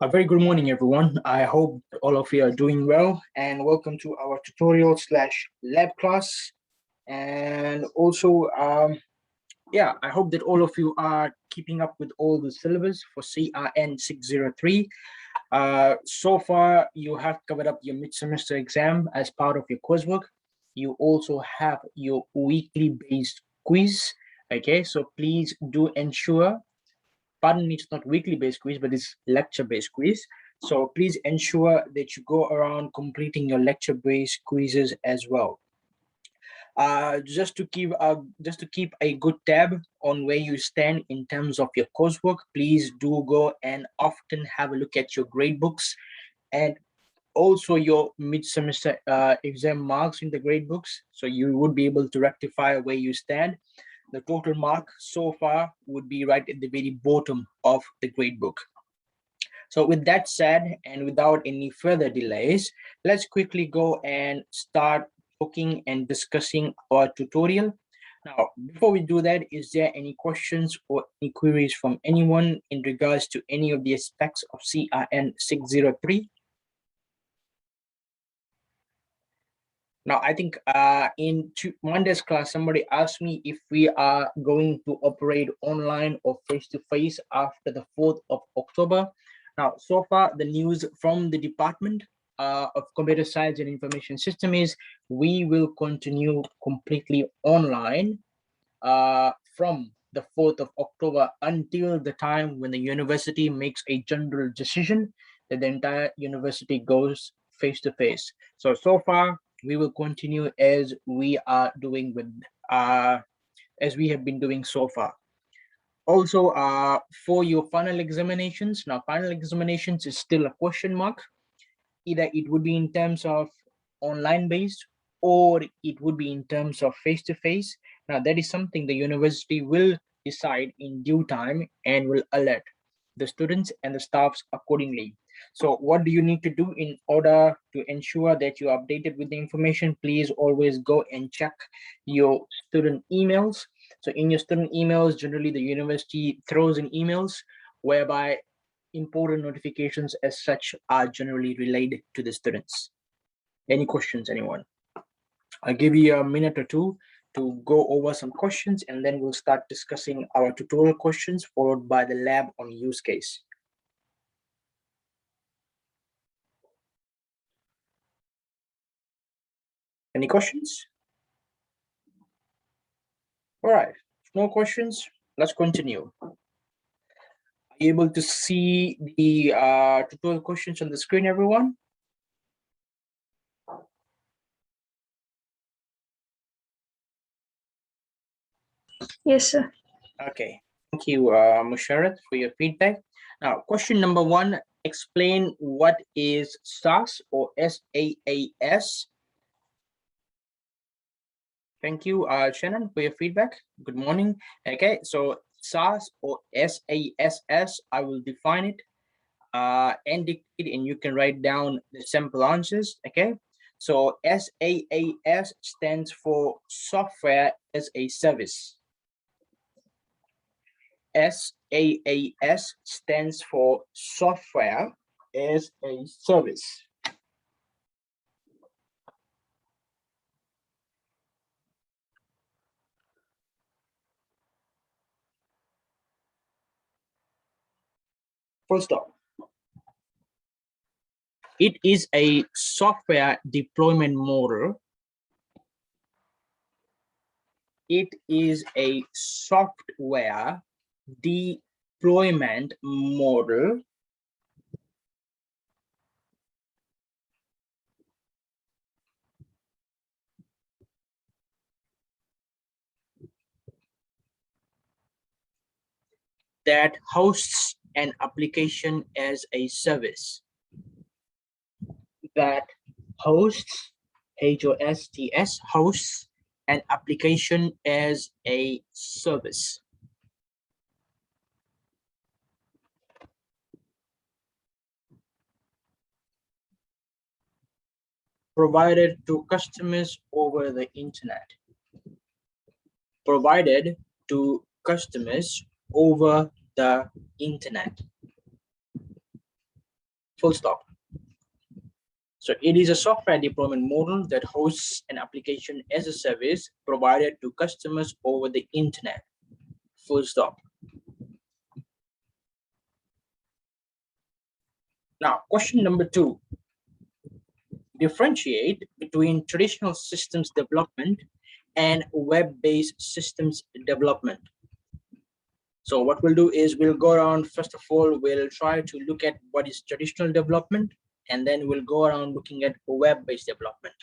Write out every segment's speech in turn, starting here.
A very good morning, everyone. I hope all of you are doing well, and welcome to our tutorial slash lab class. And also, I hope that all of you are keeping up with all the syllabus for CIN603. So far, you have covered up your mid-semester exam as part of your coursework. You also have your weekly based quiz. Okay, so please do ensure, pardon me, it's not weekly based quiz, but it's lecture based quiz. So please ensure that you go around completing your lecture based quizzes as well. Just to keep a good tab on where you stand in terms of your coursework, please do go and often have a look at your grade books and also your mid-semester exam marks in the grade books, so you would be able to rectify where you stand. The total mark so far would be right at the very bottom of the grade book. So with that said, and without any further delays, let's quickly go and start talking and discussing our tutorial. Now, before we do that, is there any questions or any queries from anyone in regards to any of the aspects of CIN603? Now, I think in Monday's class, somebody asked me if we are going to operate online or face-to-face after the 4th of October. Now, so far, the news from the Department of Computer Science and Information System is we will continue completely online from the 4th of October until the time when the university makes a general decision that the entire university goes face-to-face. So far, we will continue as we are doing with as we have been doing so far. Also, for your final examinations, now final examinations is still a question mark. Either it would be in terms of online based or it would be in terms of face-to-face. Now that is something the university will decide in due time and will alert the students and the staffs accordingly. So what do you need to do in order to ensure that you're updated with the information? Please always go and check your student emails. So in your student emails, generally the university throws in emails whereby important notifications as such are generally relayed to the students. Any questions, anyone? I'll give you a minute or two to go over some questions, and then we'll start discussing our tutorial questions followed by the lab on use case. Any questions? All right, no questions, let's continue. Are you able to see the tutorial questions on the screen, everyone? Yes, sir. Okay, thank you, Musharat, for your feedback. Now, question number one, explain what is SAS or SAAS. Thank you, Shannon, for your feedback. Good morning. Okay, so SAS or SASS, I will define it and dictate, and you can write down the sample answers. Okay, so SAAS stands for Software as a Service. SAAS stands for Software as a Service. Full stop. It is a software deployment model. It is a software deployment model that hosts an application as a service. That hosts, HOSTS, hosts an application as a service. Provided to customers over the internet. Provided to customers over the internet. full stop. So it is a software deployment model that hosts an application as a service provided to customers over the internet, full stop. Now, question number 2. Differentiate between traditional systems development and web-based systems development. So what we'll do is we'll go around, first of all, we'll try to look at what is traditional development, and then we'll go around looking at web-based development.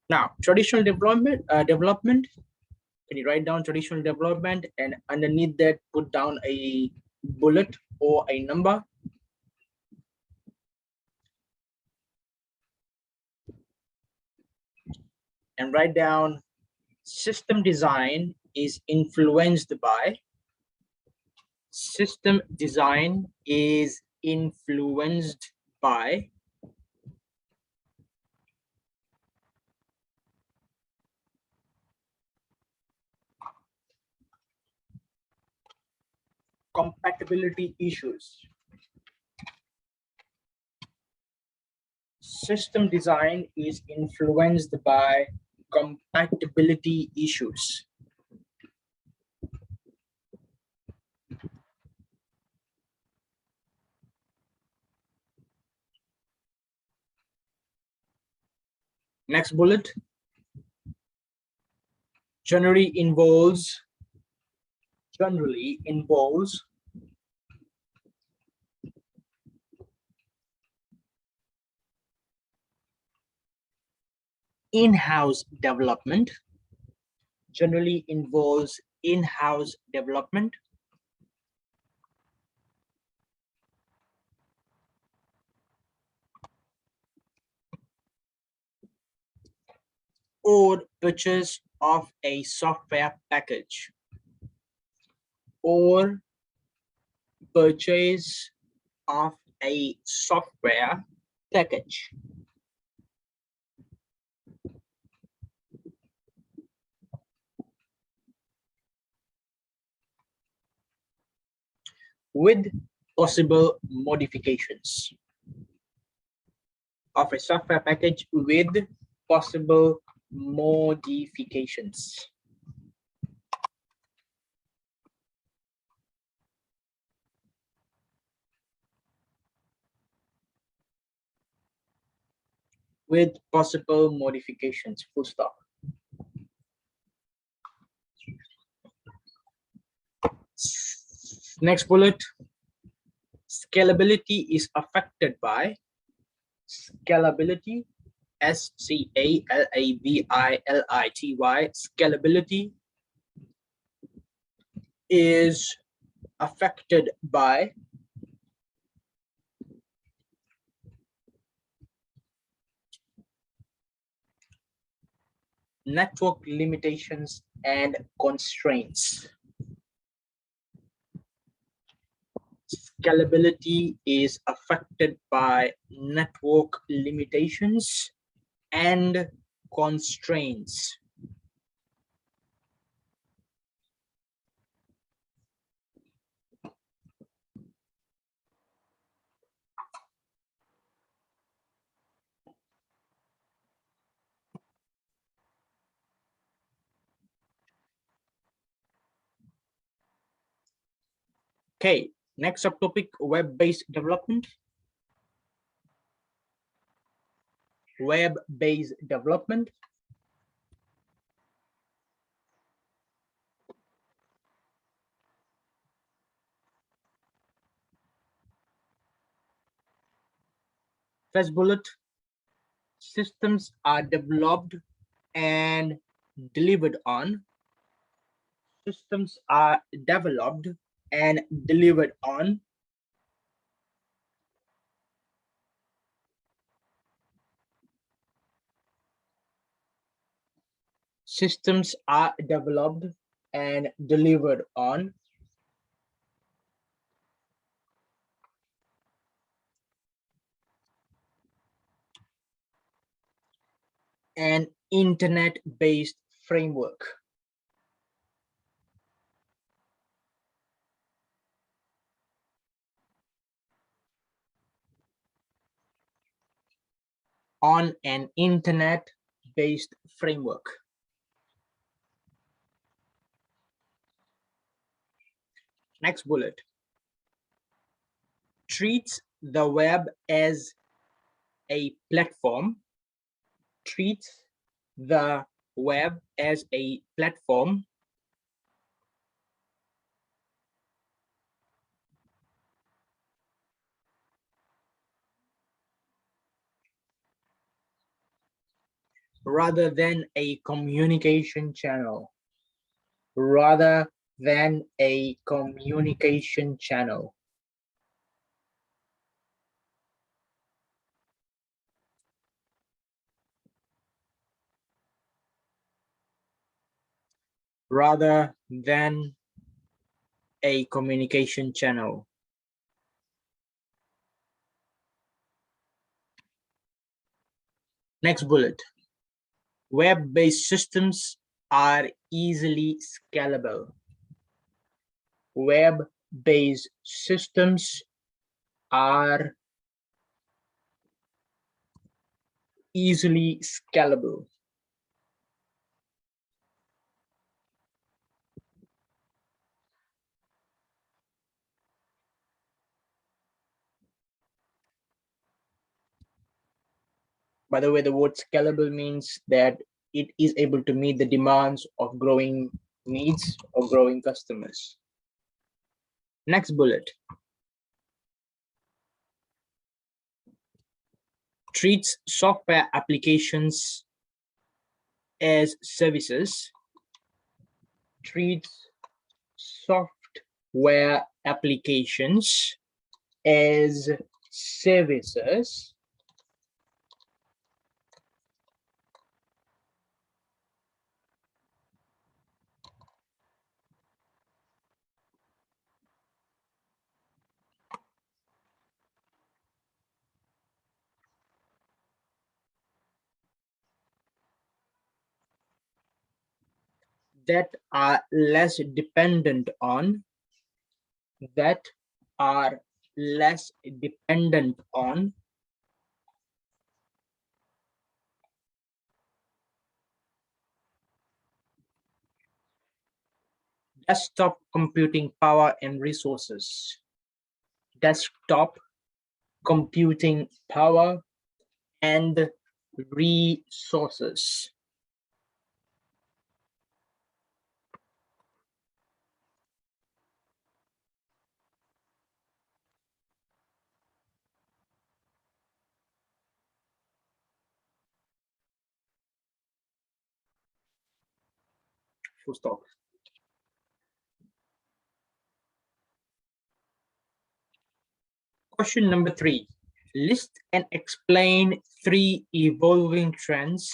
Now, traditional development, can you write down traditional development and underneath that put down a bullet or a number? And write down system design is influenced by, system design is influenced by compatibility issues. System design is influenced by compatibility issues. Next bullet. Generally involves in-house development, generally involves in-house development, or purchase of a software package, or purchase of a software package. With possible modifications. Of a software package with possible modifications. With possible modifications, full stop. Next bullet. Scalability is affected by, scalability, S-C-A-L-A-B-I-L-I-T-Y, scalability is affected by network limitations and constraints. Scalability is affected by network limitations and constraints. Okay, next subtopic, web-based development. Web-based development. First bullet, systems are developed and delivered on. Systems are developed and delivered on. Systems are developed and delivered on an internet-based framework. on an internet-based framework. Next bullet. Treats the web as a platform. Treats the web as a platform rather than a communication channel. Rather than a communication channel. Rather than a communication channel. Next bullet. Web-based systems are easily scalable. Web-based systems are easily scalable. By the way, the word scalable means that it is able to meet the demands of growing needs of growing customers. Next bullet. Treats software applications as services. Treats software applications as services. That are less dependent on desktop computing power and resources. Desktop computing power and resources. Full stop. Question number 3. List and explain 3 evolving trends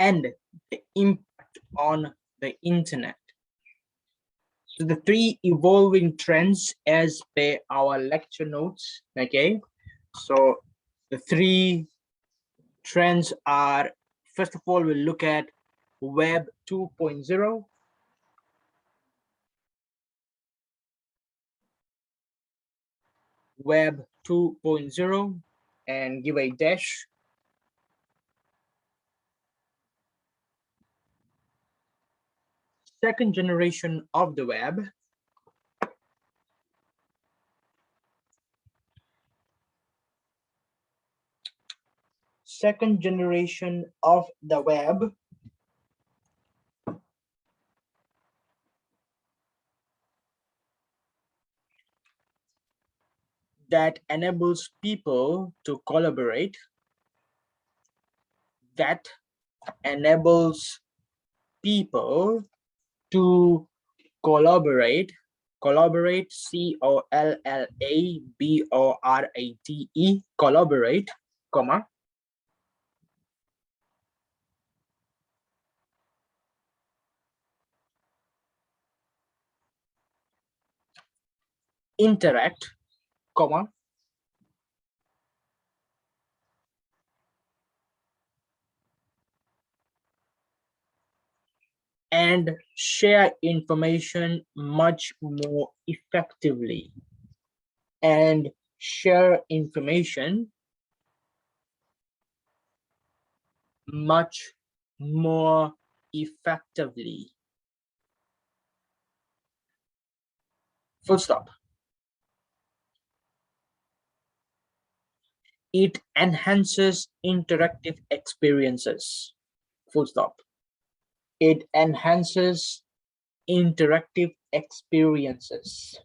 and the impact on the internet. So the 3 evolving trends as per our lecture notes, okay? So the 3 trends are, first of all, we'll look at Web 2.0. Web 2.0 and give a dash. Second generation of the web. Second generation of the web. That enables people to collaborate. That enables people to collaborate. Collaborate, C-O-L-L-A-B-O-R-A-T-E, collaborate, comma. Interact, comma. And share information much more effectively. And share information much more effectively. Full stop. It enhances interactive experiences. Full stop. It enhances interactive experiences.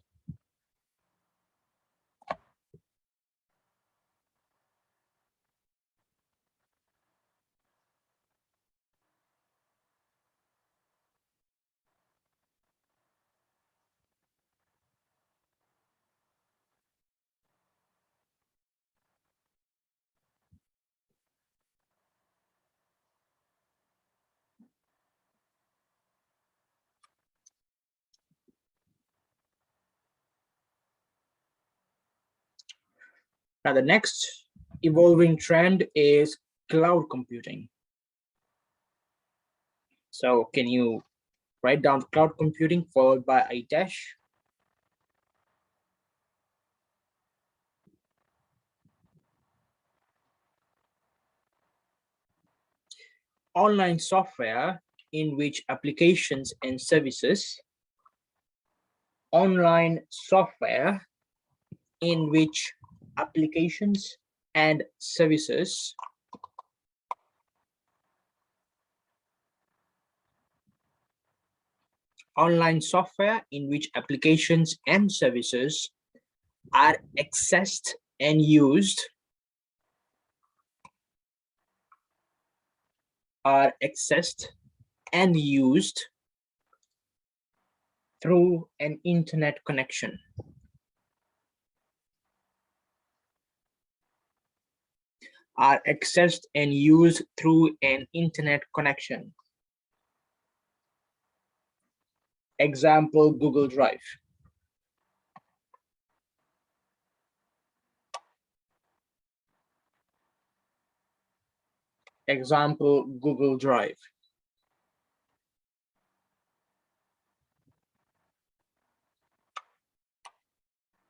Now, the next evolving trend is cloud computing. So can you write down cloud computing followed by a dash? Online software in which applications and services, online software in which applications and services online software in which applications and services are accessed and used through an internet connection. Are accessed and used through an internet connection. Example, Google Drive. Example, Google Drive.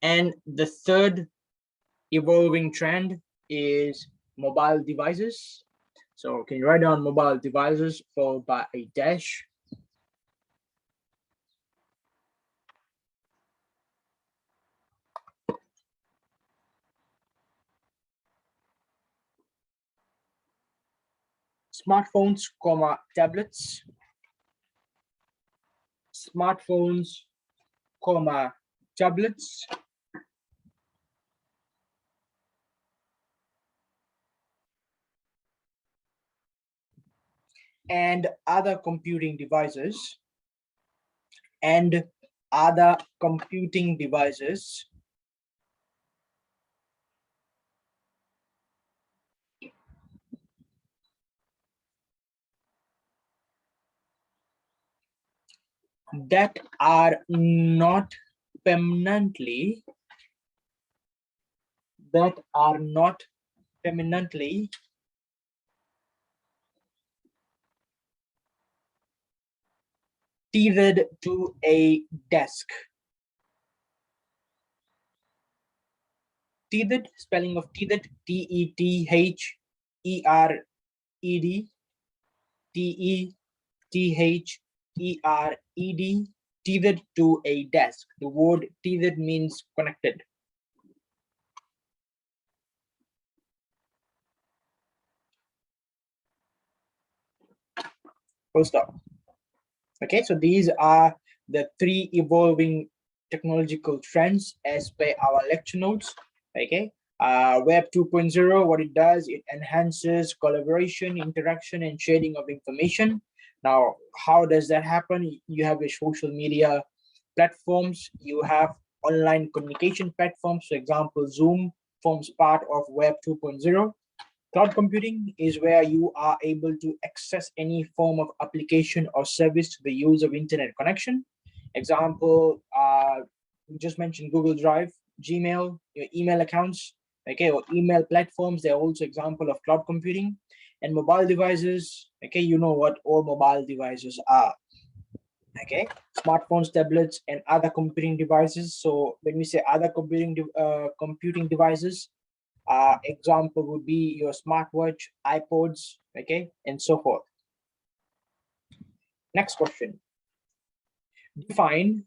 And the third evolving trend is mobile devices. So can you write down mobile devices followed by a dash? Smartphones, tablets. Smartphones, tablets. And other computing devices. And other computing devices that are not permanently tethered to a desk. Tethered, spelling of tethered, T-E-T-H-E-R-E-D, T-E-T-H-E-R-E-D, tethered to a desk. The word tethered means connected. Full stop. Okay, so these are the three evolving technological trends as per our lecture notes. Okay, Web 2.0, what it does, it enhances collaboration, interaction, and sharing of information. Now, how does that happen? You have your social media platforms, you have online communication platforms. For example, Zoom forms part of Web 2.0. Cloud computing is where you are able to access any form of application or service to the use of internet connection. Example, just mentioned Google Drive, Gmail, your email accounts, okay, or email platforms. They're also example of cloud computing. And mobile devices, okay, you know what all mobile devices are. Okay, smartphones, tablets, and other computing devices. So when we say other computing devices, Example would be your smartwatch, iPods, okay, and so forth. Next question. Define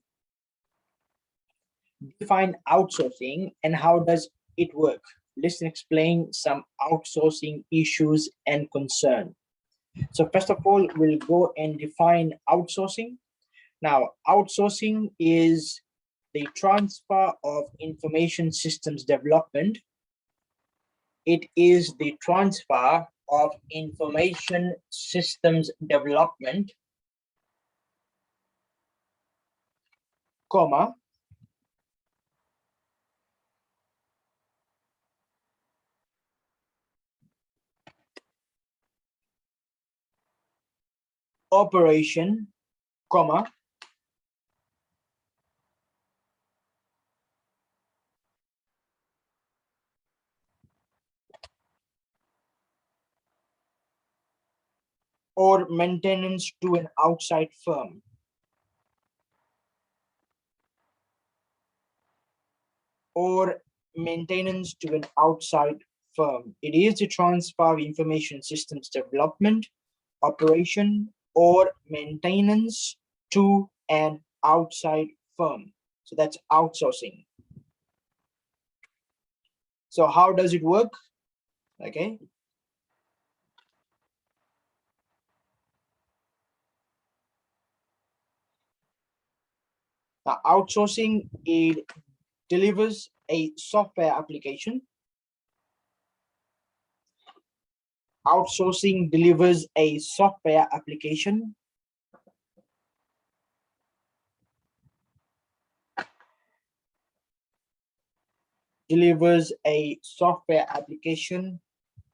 outsourcing and how does it work? Let's explain some outsourcing issues and concern. So first of all, we'll go and define outsourcing. Now, outsourcing is the transfer of information systems development. It is the transfer of information systems development, comma, operation, comma, or maintenance to an outside firm. Or maintenance to an outside firm. It is the transfer of information systems development, operation, or maintenance to an outside firm. So that's outsourcing. So how does it work? Okay. Now, outsourcing, it delivers a software application. Outsourcing delivers a software application. Delivers a software application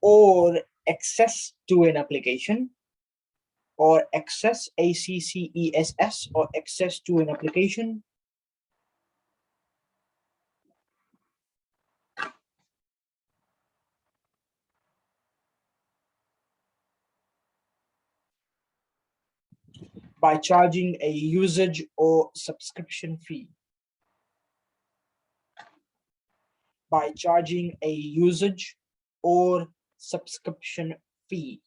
or access to an application, or access, ACCESS, or access to an application. By charging a usage or subscription fee. By charging a usage or subscription fee.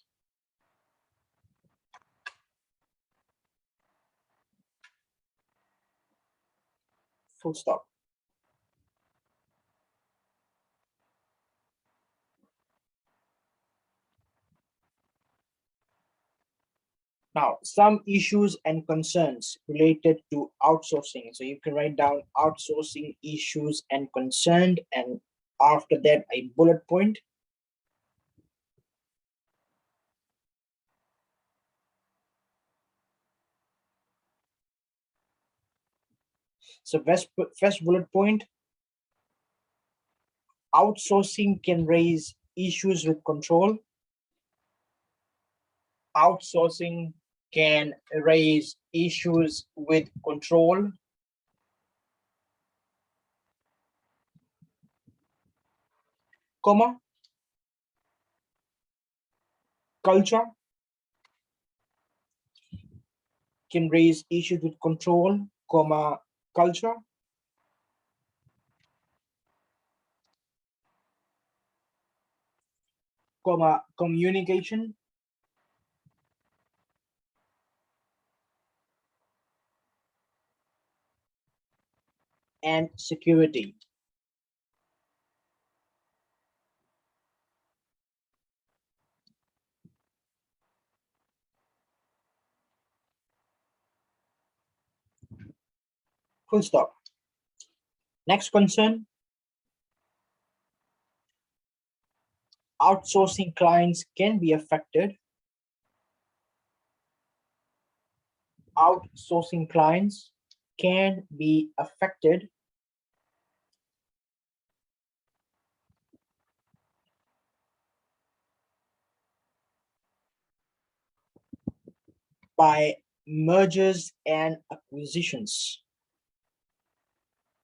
Full stop. Now, some issues and concerns related to outsourcing. So you can write down outsourcing issues and concerned, and after that, a bullet point. So first bullet point, outsourcing can raise issues with control. Outsourcing can raise issues with control. Comma, culture can raise issues with control, comma, culture. Comma, communication. And security. Full stop. Next concern, outsourcing clients can be affected. Outsourcing clients can be affected by mergers and acquisitions.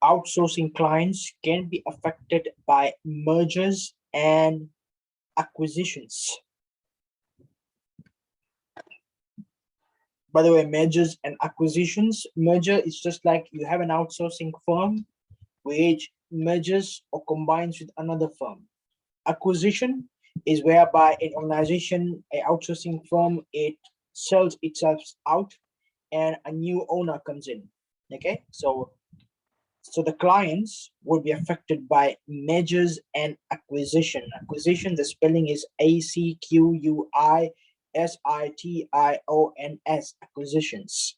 Outsourcing clients can be affected by mergers and acquisitions. By the way, mergers and acquisitions, merger is just like you have an outsourcing firm which merges or combines with another firm. Acquisition is whereby an organization, a outsourcing firm, it sells itself out and a new owner comes in. Okay, so the clients will be affected by mergers and acquisition. Acquisition, the spelling is ACQUISITIONS, acquisitions.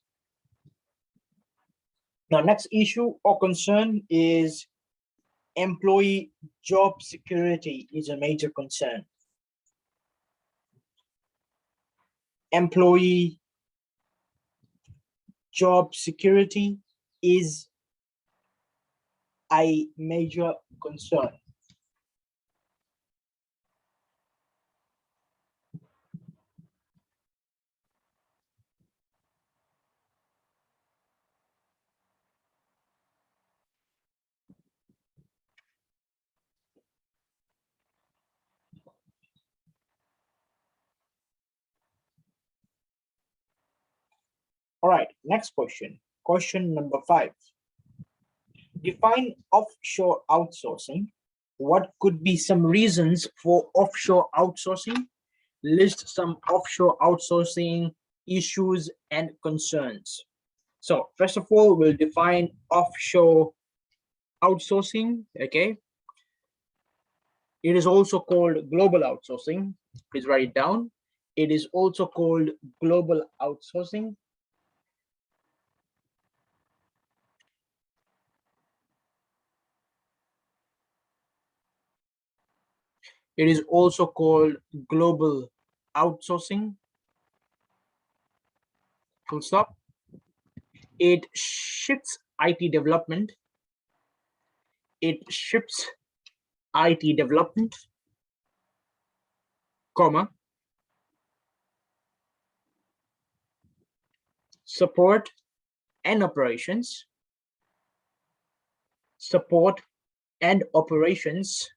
Now, next issue or concern is employee job security is a major concern. Employee job security is a major concern. All right, next question. Question number 5. Define offshore outsourcing. What could be some reasons for offshore outsourcing? List some offshore outsourcing issues and concerns. So first of all, we'll define offshore outsourcing. Okay. It is also called global outsourcing. Please write it down. It is also called global outsourcing. It is also called global outsourcing. Full stop. It shifts IT development. It shifts IT development, comma, support and operations, support and operations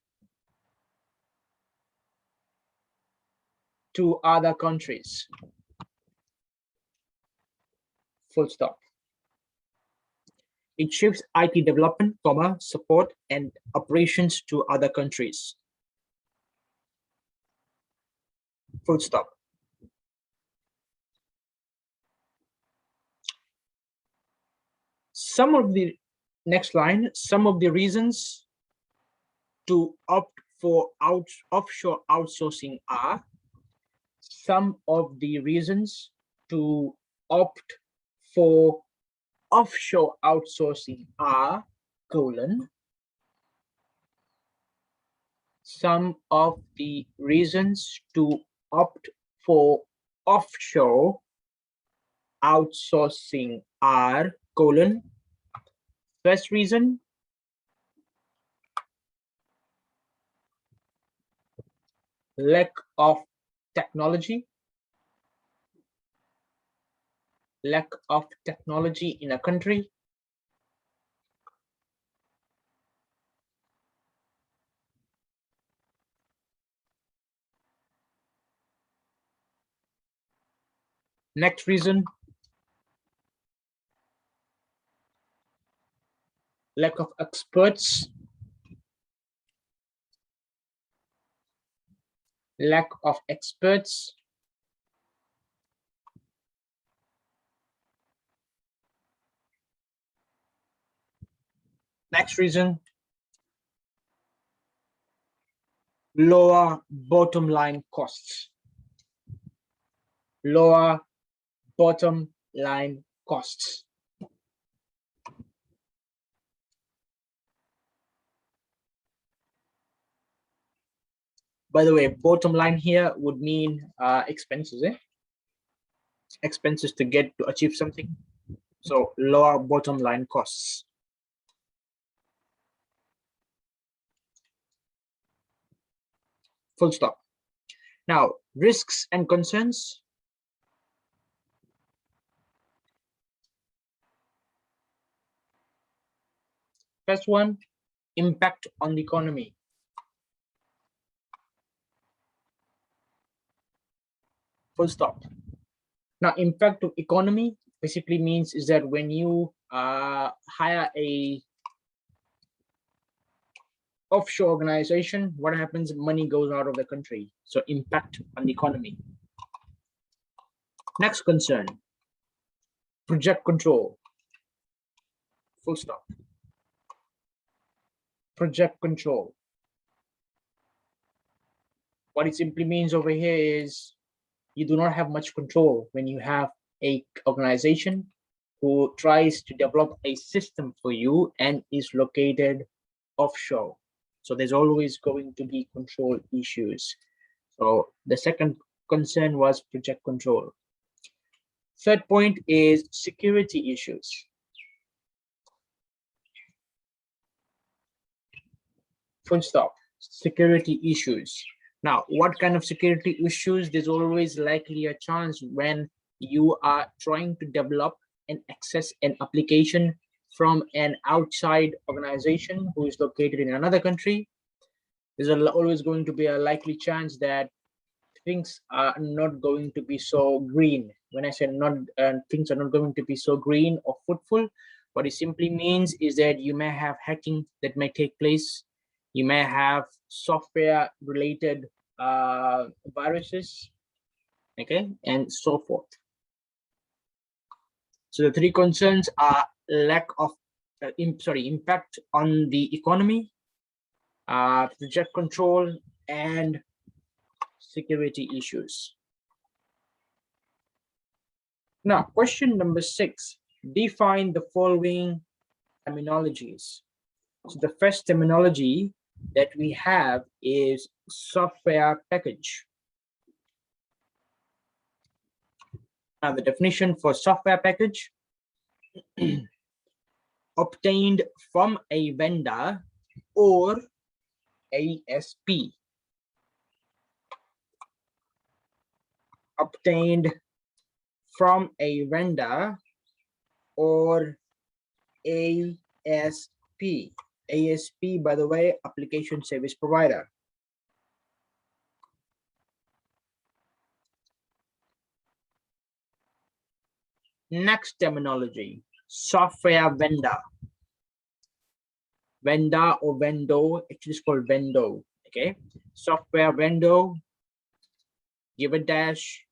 to other countries. Full stop. It shifts IT development, comma, support and operations to other countries. Full stop. Some of the next line, some of the reasons to opt for offshore outsourcing are, some of the reasons to opt for offshore outsourcing are, colon, some of the reasons to opt for offshore outsourcing are, colon, first reason, lack of technology, lack of technology in a country, next reason, lack of experts, lack of experts, next reason, lower bottom line costs, lower bottom line costs. By the way, bottom line here would mean expenses, expenses to get to achieve something. So lower bottom line costs. Full stop. Now, risks and concerns. First one, impact on the economy. Full stop. Now, impact to economy basically means is that when you hire a Offshore organization, what happens? Money goes out of the country, so impact on the economy. Next concern, project control. Full stop. Project control. What it simply means over here is you do not have much control when you have a organization who tries to develop a system for you and is located offshore. So there's always going to be control issues. So the second concern was project control. Third point is security issues. Full stop. Security issues. Now, what kind of security issues? There's always likely a chance when you are trying to develop and access an application from an outside organization who is located in another country. There's always going to be a likely chance that things are not going to be so green. When I say not, things are not going to be so green or fruitful, what it simply means is that you may have hacking that may take place. You may have software related viruses, okay, and so forth. So the three concerns are lack of, impact on the economy, project control, and security issues. Now, question number 6, define the following terminologies. So the first terminology that we have is software package. Now, the definition for software package, obtained from a vendor or ASP. Obtained from a vendor or ASP. ASP, by the way, application service provider. Next terminology, software vendor. Vendor or vendor, actually it's called vendor, okay? Software vendor, give a dash,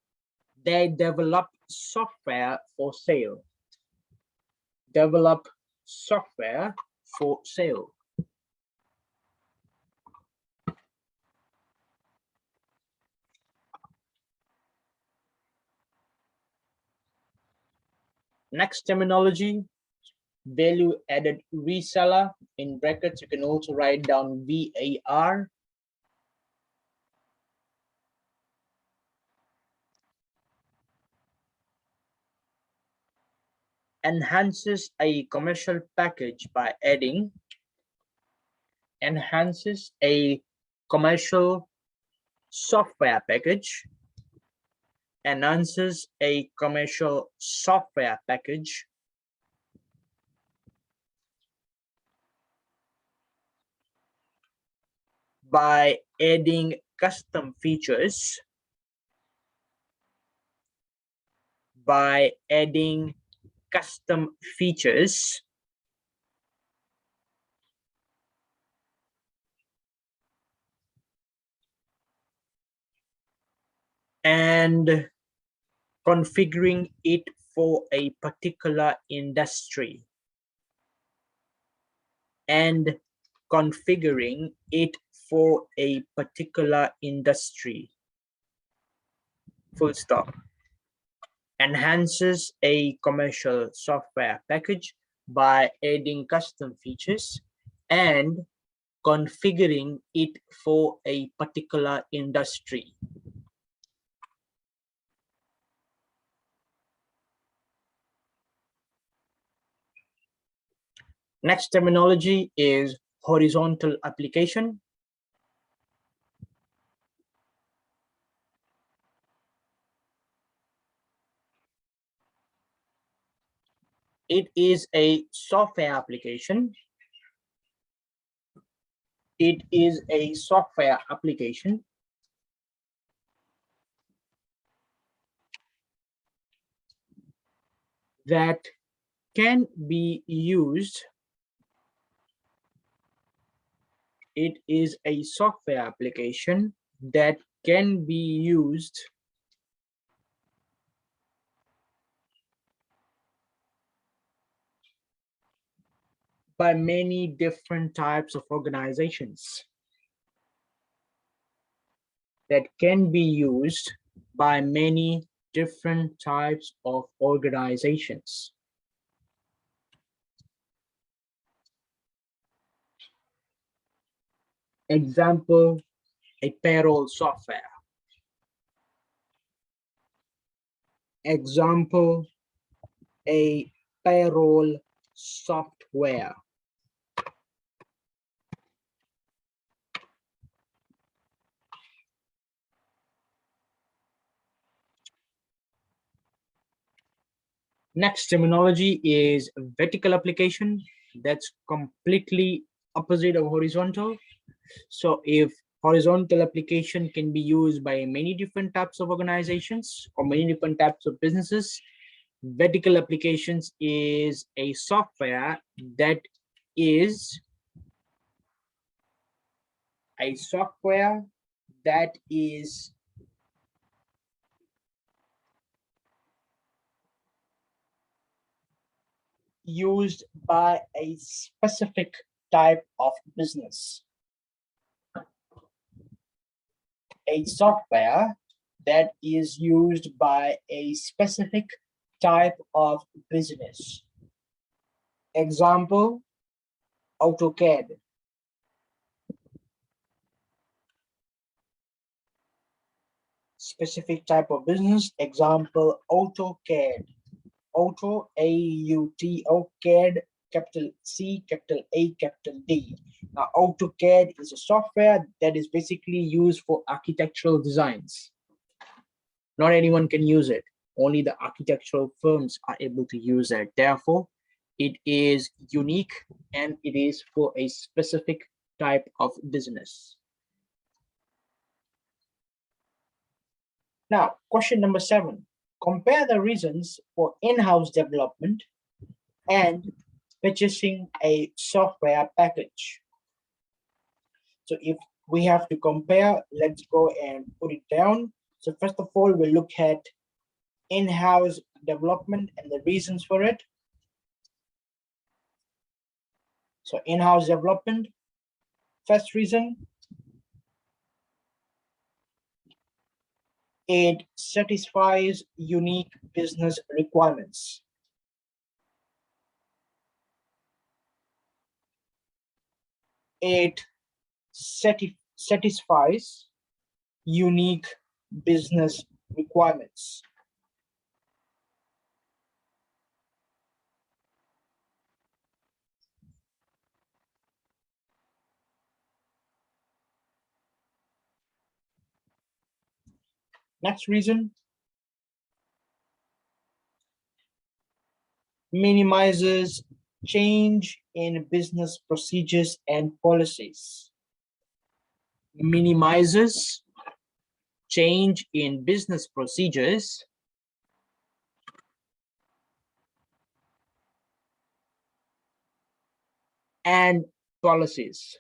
they develop software for sale. Develop software for sale. Next terminology, value added reseller. In brackets, you can also write down VAR. Enhances a commercial package by adding. Enhances a commercial software package. Enhances a commercial software package by adding custom features. By adding custom features and configuring it for a particular industry. And configuring it for a particular industry. Full stop. Enhances a commercial software package by adding custom features and configuring it for a particular industry. Next terminology is horizontal application. It is a software application. It is a software application that can be used It is a software application that can be used by many different types of organizations. That can be used by many different types of organizations. Example, a payroll software. Example, a payroll software. Next terminology is vertical application. That's completely opposite of horizontal. So if horizontal application can be used by many different types of organizations or many different types of businesses, vertical applications is a software that is used by a specific type of business. A software that is used by a specific type of business. Example, AutoCAD. Specific type of business. Example, AutoCAD. Auto, A-U-T-O, CAD, capital C, capital A, capital D. Now, AutoCAD is a software that is basically used for architectural designs. Not anyone can use it. Only the architectural firms are able to use it. Therefore, it is unique and it is for a specific type of business. Now, question number 7. Compare the reasons for in-house development and purchasing a software package. So if we have to compare, let's go and put it down. So first of all, we'll look at in-house development and the reasons for it. So in-house development, first reason, it satisfies unique business requirements. It satisfies unique business requirements. Next reason, minimizes change in business procedures and policies. Minimizes change in business procedures and policies.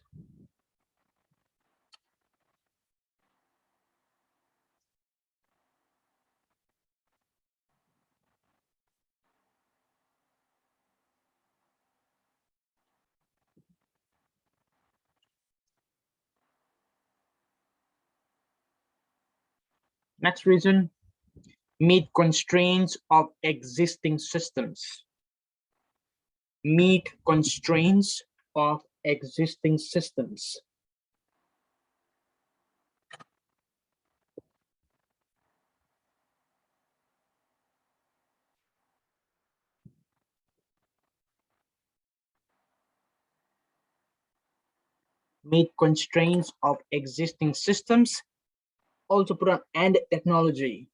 Next reason, meet constraints of existing systems. Meet constraints of existing systems. Meet constraints of existing systems. Also put on and technology.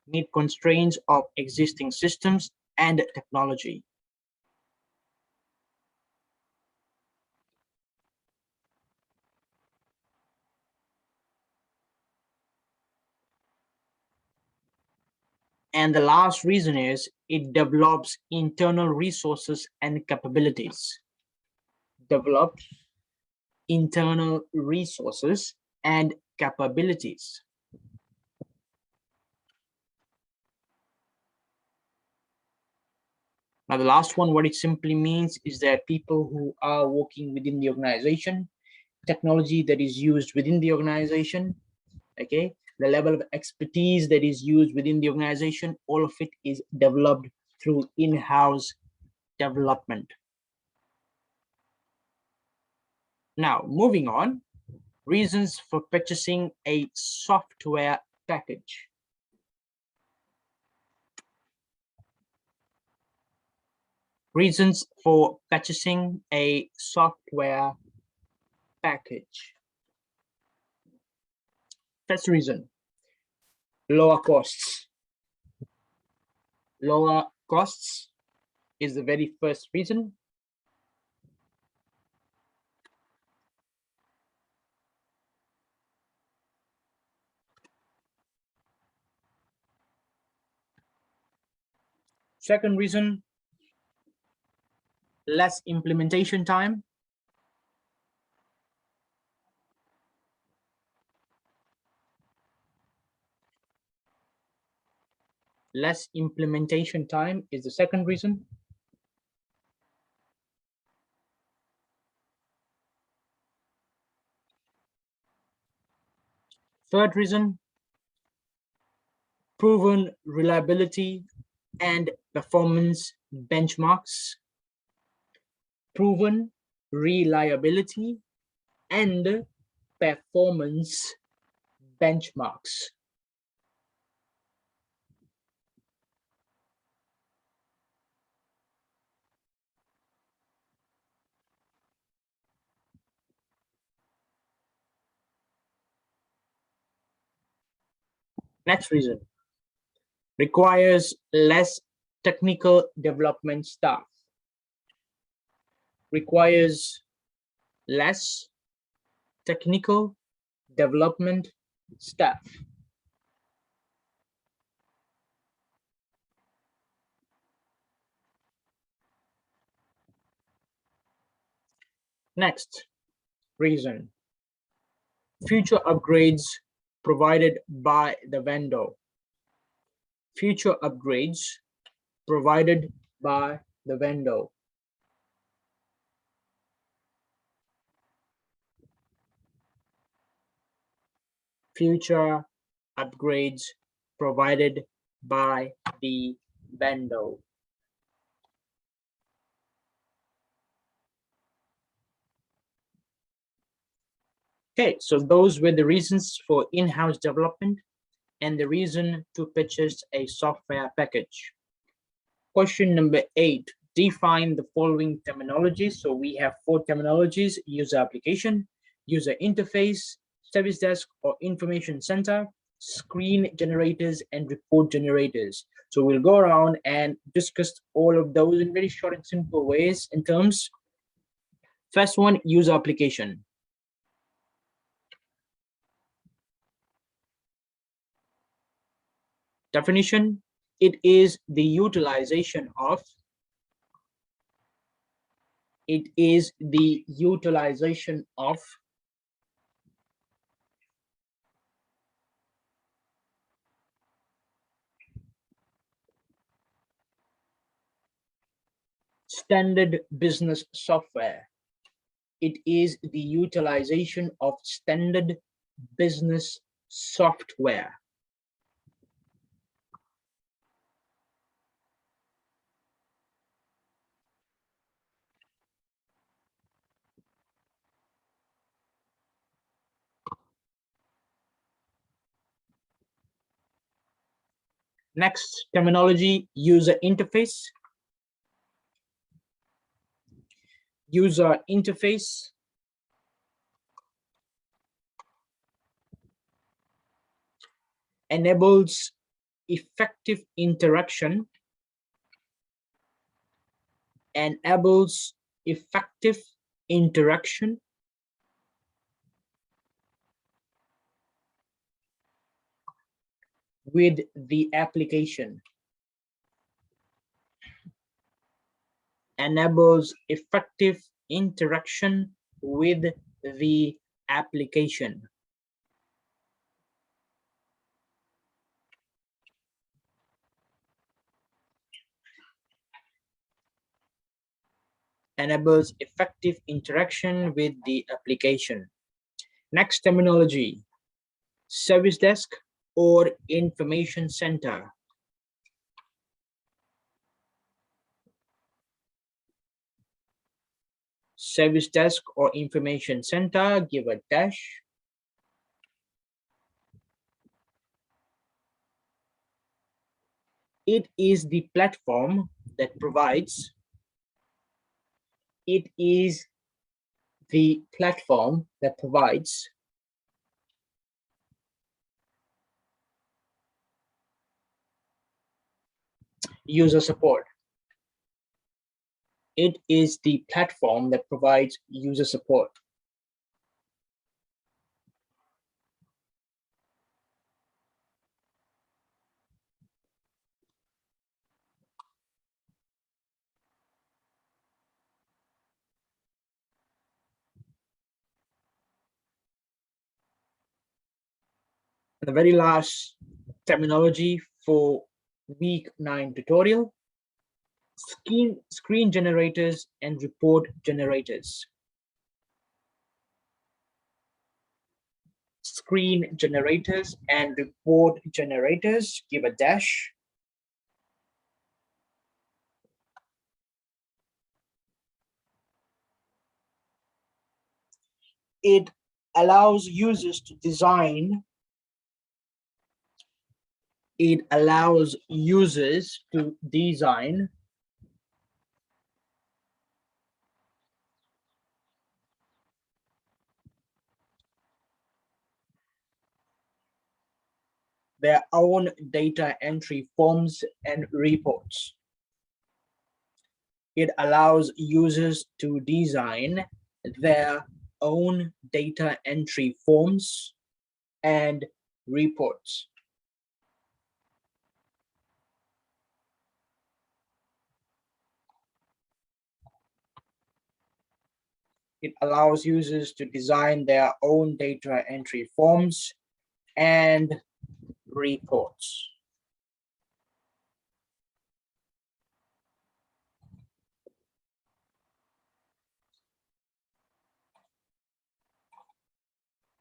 Meet constraints of existing systems and technology. And the last reason is it develops internal resources and capabilities. Develop internal resources and capabilities. Now, the last one, what it simply means is that people who are working within the organization, technology that is used within the organization, okay, the level of expertise that is used within the organization, all of it is developed through in-house development. Now, moving on, reasons for purchasing a software package. Reasons for purchasing a software package. First reason, lower costs. Lower costs is the very first reason. Second reason, less implementation time. Less implementation time is the second reason. Third reason, proven reliability and performance benchmarks. Proven reliability and performance benchmarks. Next reason, requires less technical development staff. Requires less technical development staff. Next reason, future upgrades provided by the vendor. Future upgrades provided by the vendor. Future upgrades provided by the vendor. Okay, so those were the reasons for in-house development and the reason to purchase a software package. Question number 8, define the following terminologies. So we have 4 terminologies: user application, user interface, service desk or information center, screen generators, and report generators. So we'll go around and discuss all of those in very short and simple ways in terms. First one, user application. Definition, it is the utilization of standard business software. It is the utilization of standard business software. Next terminology, user interface. User interface enables effective interaction with the application. Enables effective interaction with the application. Enables effective interaction with the application. Next terminology, service desk or information center. Service desk or information center, give a dash. It is the platform that provides, it is the platform that provides user support. It is the platform that provides user support. The very last terminology for week 9 tutorial, screen generators and report generators. Screen generators and report generators, give a dash. It allows users to design, it allows users to design their own data entry forms and reports. It allows users to design their own data entry forms and reports. It allows users to design their own data entry forms and reports.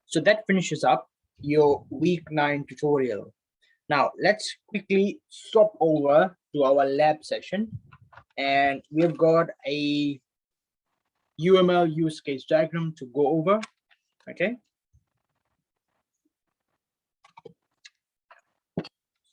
So that finishes up your week 9 tutorial. Now let's quickly swap over to our lab session, and we've got a UML use case diagram to go over. Okay.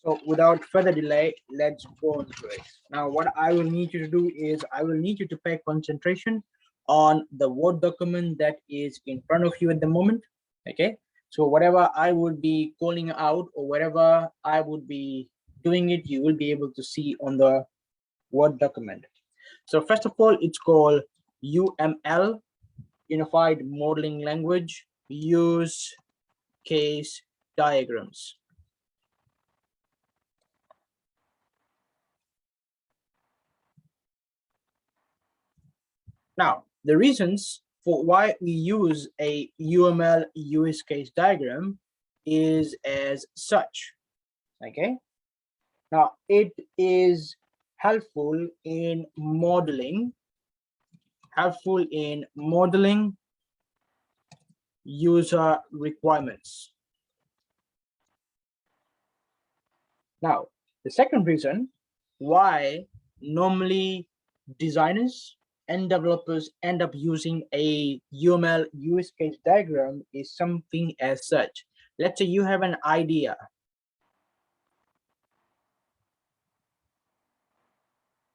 So without further delay, let's go into it. Now, what I will need you to do is I will need you to pay concentration on the Word document that is in front of you at the moment. Okay. So whatever I would be calling out or whatever I would be doing it, you will be able to see on the Word document. So first of all, it's called UML, Unified Modeling Language, Use Case Diagrams. Now, the reasons for why we use a UML use case diagram is as such. Okay. Now, it is helpful in modeling user requirements. Now, the second reason why normally designers and developers end up using a UML use case diagram is something as such. Let's say you have an idea.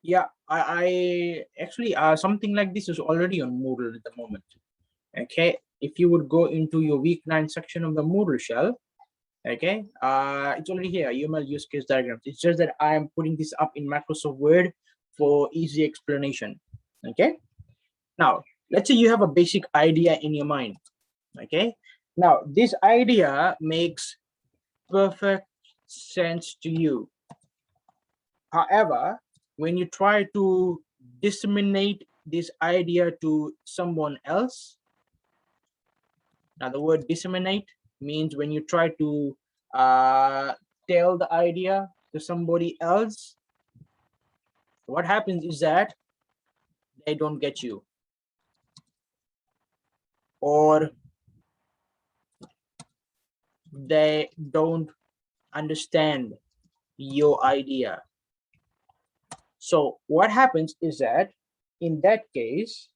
Yeah, I actually something like this is already on Moodle at the moment. Okay, if you would go into your week 9 section of the Moodle shell, okay, it's already here, UML use case diagrams. It's just that I am putting this up in Microsoft Word for easy explanation. Okay, now let's say you have a basic idea in your mind. Okay, now this idea makes perfect sense to you. However, when you try to disseminate this idea to someone else, Now, the word disseminate means when you try to tell the idea to somebody else, what happens is that they don't get you, or they don't understand your idea. So what happens is that in that case,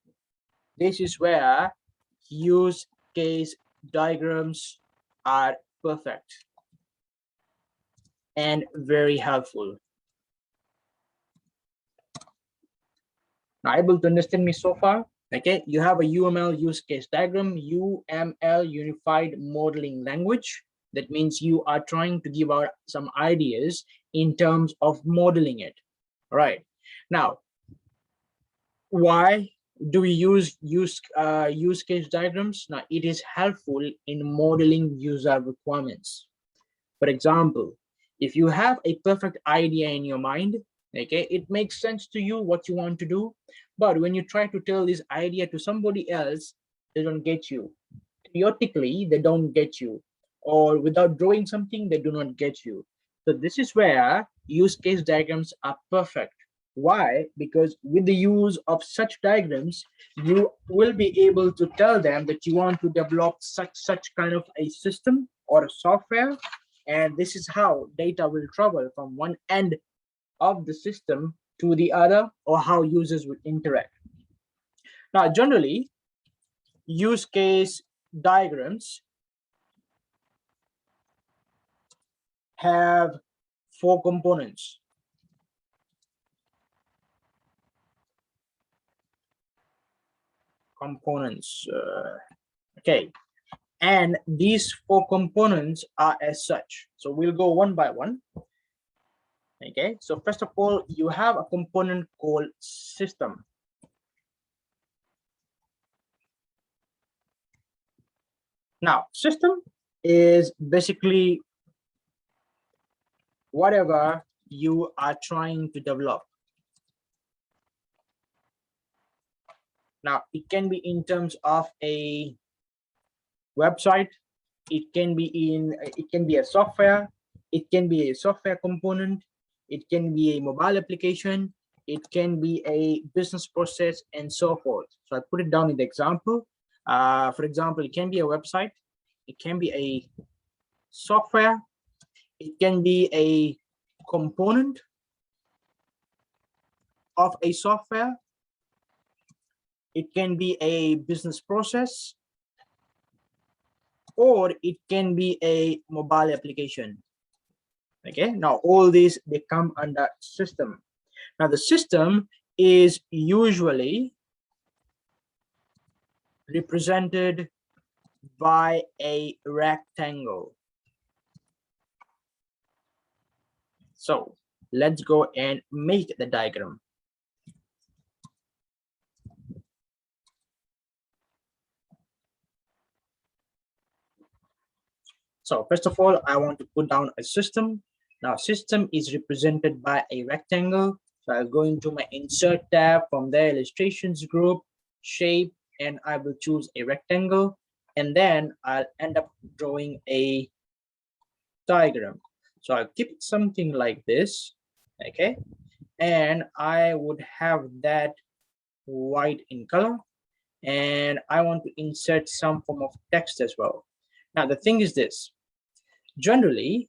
this is where use case diagrams are perfect and very helpful. Now, able to understand me so far? Okay, you have a UML use case diagram, UML unified modeling language. That means you are trying to give out some ideas in terms of modeling it. All right. Now, why do we use use case diagrams? Now, it is helpful in modeling user requirements. For example, if you have a perfect idea in your mind, okay, it makes sense to you what you want to do, but when you try to tell this idea to somebody else, they don't get you. Theoretically, they don't get you, or without drawing something, they do not get you. So this is where use case diagrams are perfect. Why? Because with the use of such diagrams, you will be able to tell them that you want to develop such kind of a system or a software, and this is how data will travel from one end of the system to the other, or how users will interact. Now, generally, use case diagrams have 4 components. Okay, and these 4 components are as such. So we'll go one by one. Okay, so first of all, you have a component called system. Now, system is basically whatever you are trying to develop. Now, it can be in terms of a website, it can be a software, it can be a software component, it can be a mobile application, it can be a business process, and so forth. So I put it down in the example. For example, it can be a website, it can be a software, it can be a component of a software, it can be a business process, or it can be a mobile application. Okay, now all these, they come under system. Now the system is usually represented by a rectangle. So let's go and make the diagram. So first of all, I want to put down a system. Now system is represented by a rectangle. So I'll go into my insert tab, from there illustrations group, shape, and I will choose a rectangle, and then I'll end up drawing a diagram. So I'll keep it something like this, okay, and I would have that white in color, and I want to insert some form of text as well. Now the thing is this, generally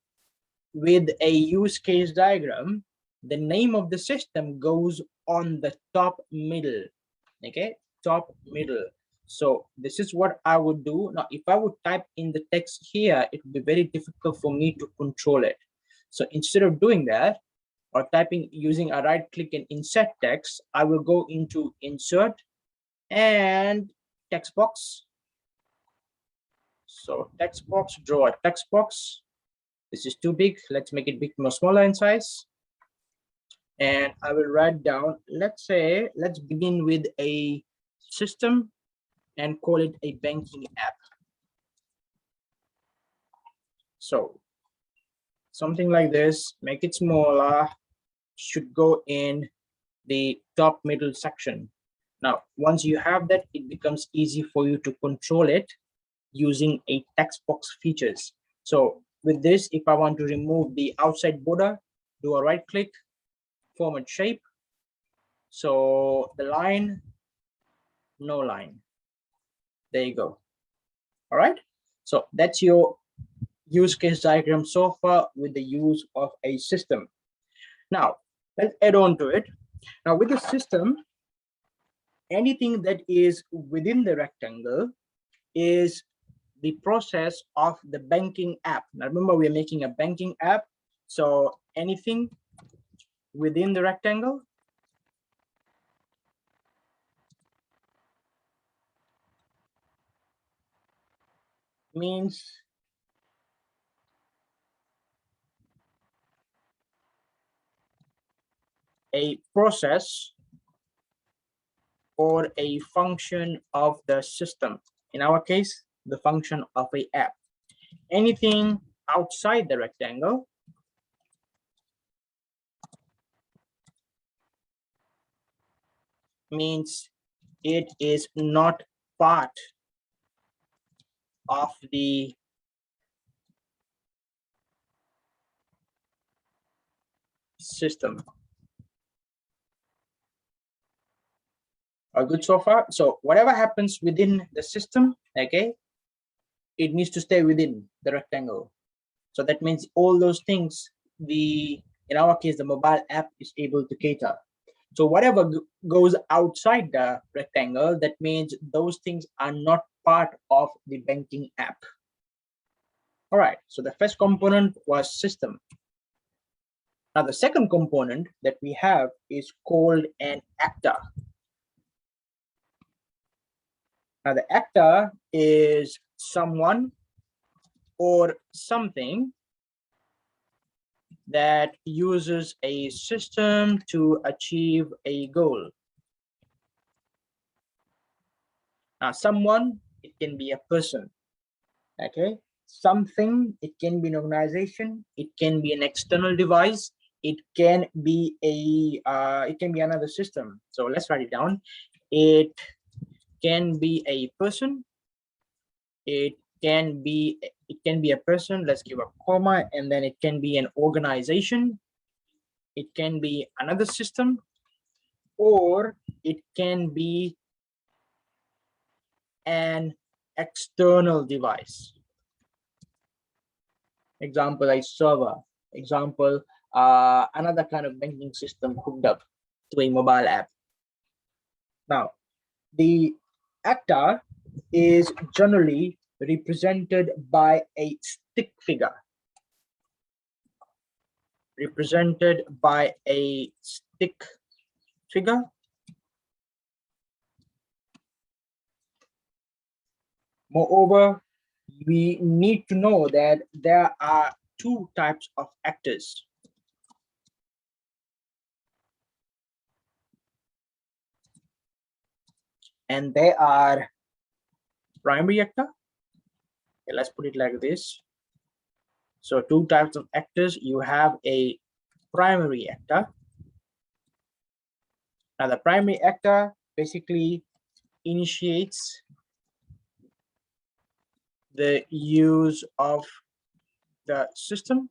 with a use case diagram, the name of the system goes on the top middle, okay, top middle. So this is what I would do. Now if I would type in the text here, it would be very difficult for me to control it. So instead of doing that, or typing using a right click and insert text, I will go into insert and text box. So text box, draw a text box. This is too big, let's make it bit more smaller in size. And I will write down, let's begin with a system and call it a banking app. So something like this, make it smaller, should go in the top middle section. Now, once you have that, it becomes easy for you to control it. using a text box features. So with this, if I want to remove the outside border, do a right click, format shape. So the line, no line. There you go. All right. So that's your use case diagram so far with the use of a system. Now let's add on to it. Now with the system, anything that is within the rectangle is the process of the banking app. Now remember, we're making a banking app. So anything within the rectangle means a process or a function of the system. In our case, the function of a app. Anything outside the rectangle means it is not part of the system. Are good so far? So whatever happens within the system, okay, it needs to stay within the rectangle. So that means all those things, in our case, the mobile app is able to cater. So whatever goes outside the rectangle, that means those things are not part of the banking app. All right, so the first component was system. Now the second component that we have is called an actor. Now the actor is someone or something that uses a system to achieve a goal. Now someone, it can be a person, okay? Something, it can be an organization, it can be an external device, it can be another system. So let's write it down. It can be a person, it can be a person, let's give a comma, and then it can be an organization, it can be another system, or it can be an external device. Example, a server. Example, another kind of banking system hooked up to a mobile app. Now, the actor is generally represented by a stick figure. Represented by a stick figure. Moreover, we need to know that there are two types of actors. And they are primary actor. Okay, let's put it like this. So two types of actors. You have a primary actor. Now the primary actor basically initiates the use of the system.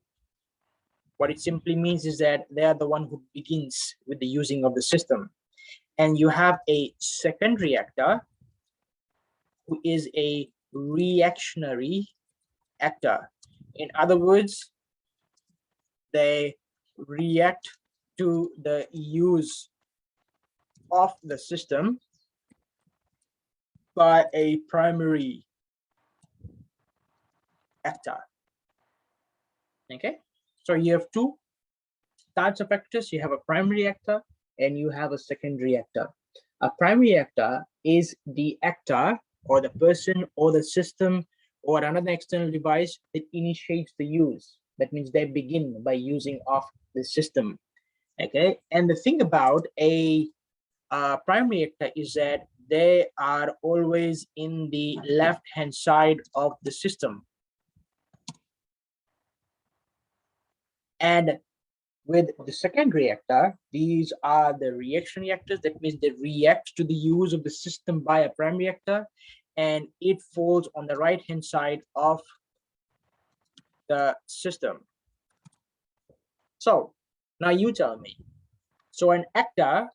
What it simply means is that they are the one who begins with the using of the system. And you have a secondary actor who is a reactionary actor. In other words, they react to the use of the system by a primary actor. Okay, so you have two types of actors. You have a primary actor and you have a secondary actor. A primary actor is the actor or the person or the system or another external device that initiates the use. That means they begin by using of the system. Okay, and the thing about a primary actor is that they are always in the left hand side of the system. And with the secondary actor, these are the reactionary actors. That means they react to the use of the system by a primary actor, and it falls on the right hand side of the system. So now you tell me, so an actor,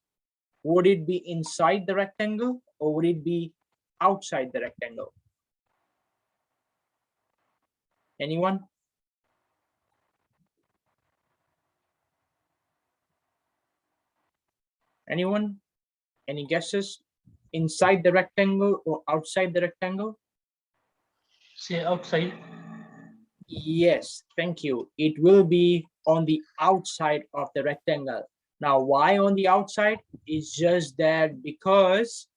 would it be inside the rectangle or would it be outside the rectangle? Anyone? Anyone? Any guesses? Inside the rectangle or outside the rectangle? Say outside. Yes, thank you. It will be on the outside of the rectangle. Now, why on the outside? It's just that because,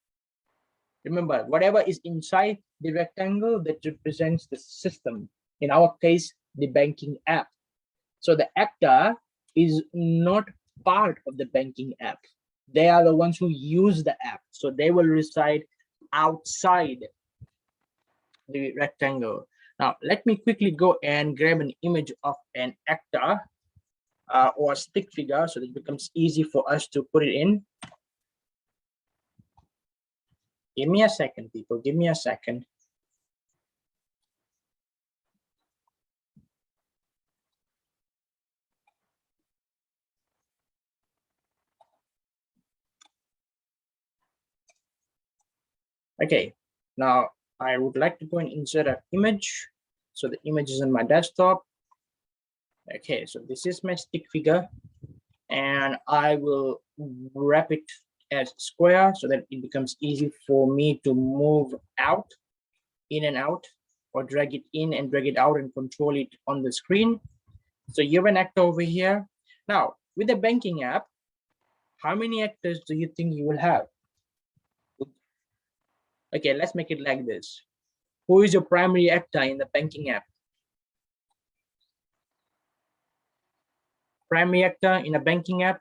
remember, whatever is inside the rectangle that represents the system, in our case, the banking app. So the actor is not part of the banking app. They are the ones who use the app. So they will reside outside the rectangle. Now, let me quickly go and grab an image of an actor or a stick figure so that it becomes easy for us to put it in. Give me a second, people. Give me a second. Okay, now I would like to go and insert an image. So the image is on my desktop. Okay, so this is my stick figure, and I will wrap it as square so that it becomes easy for me to move out, in and out, or drag it in and drag it out and control it on the screen. So you have an actor over here. Now, with the banking app, how many actors do you think you will have? Okay, let's make it like this. Who is your primary actor in the banking app? Primary actor in a banking app?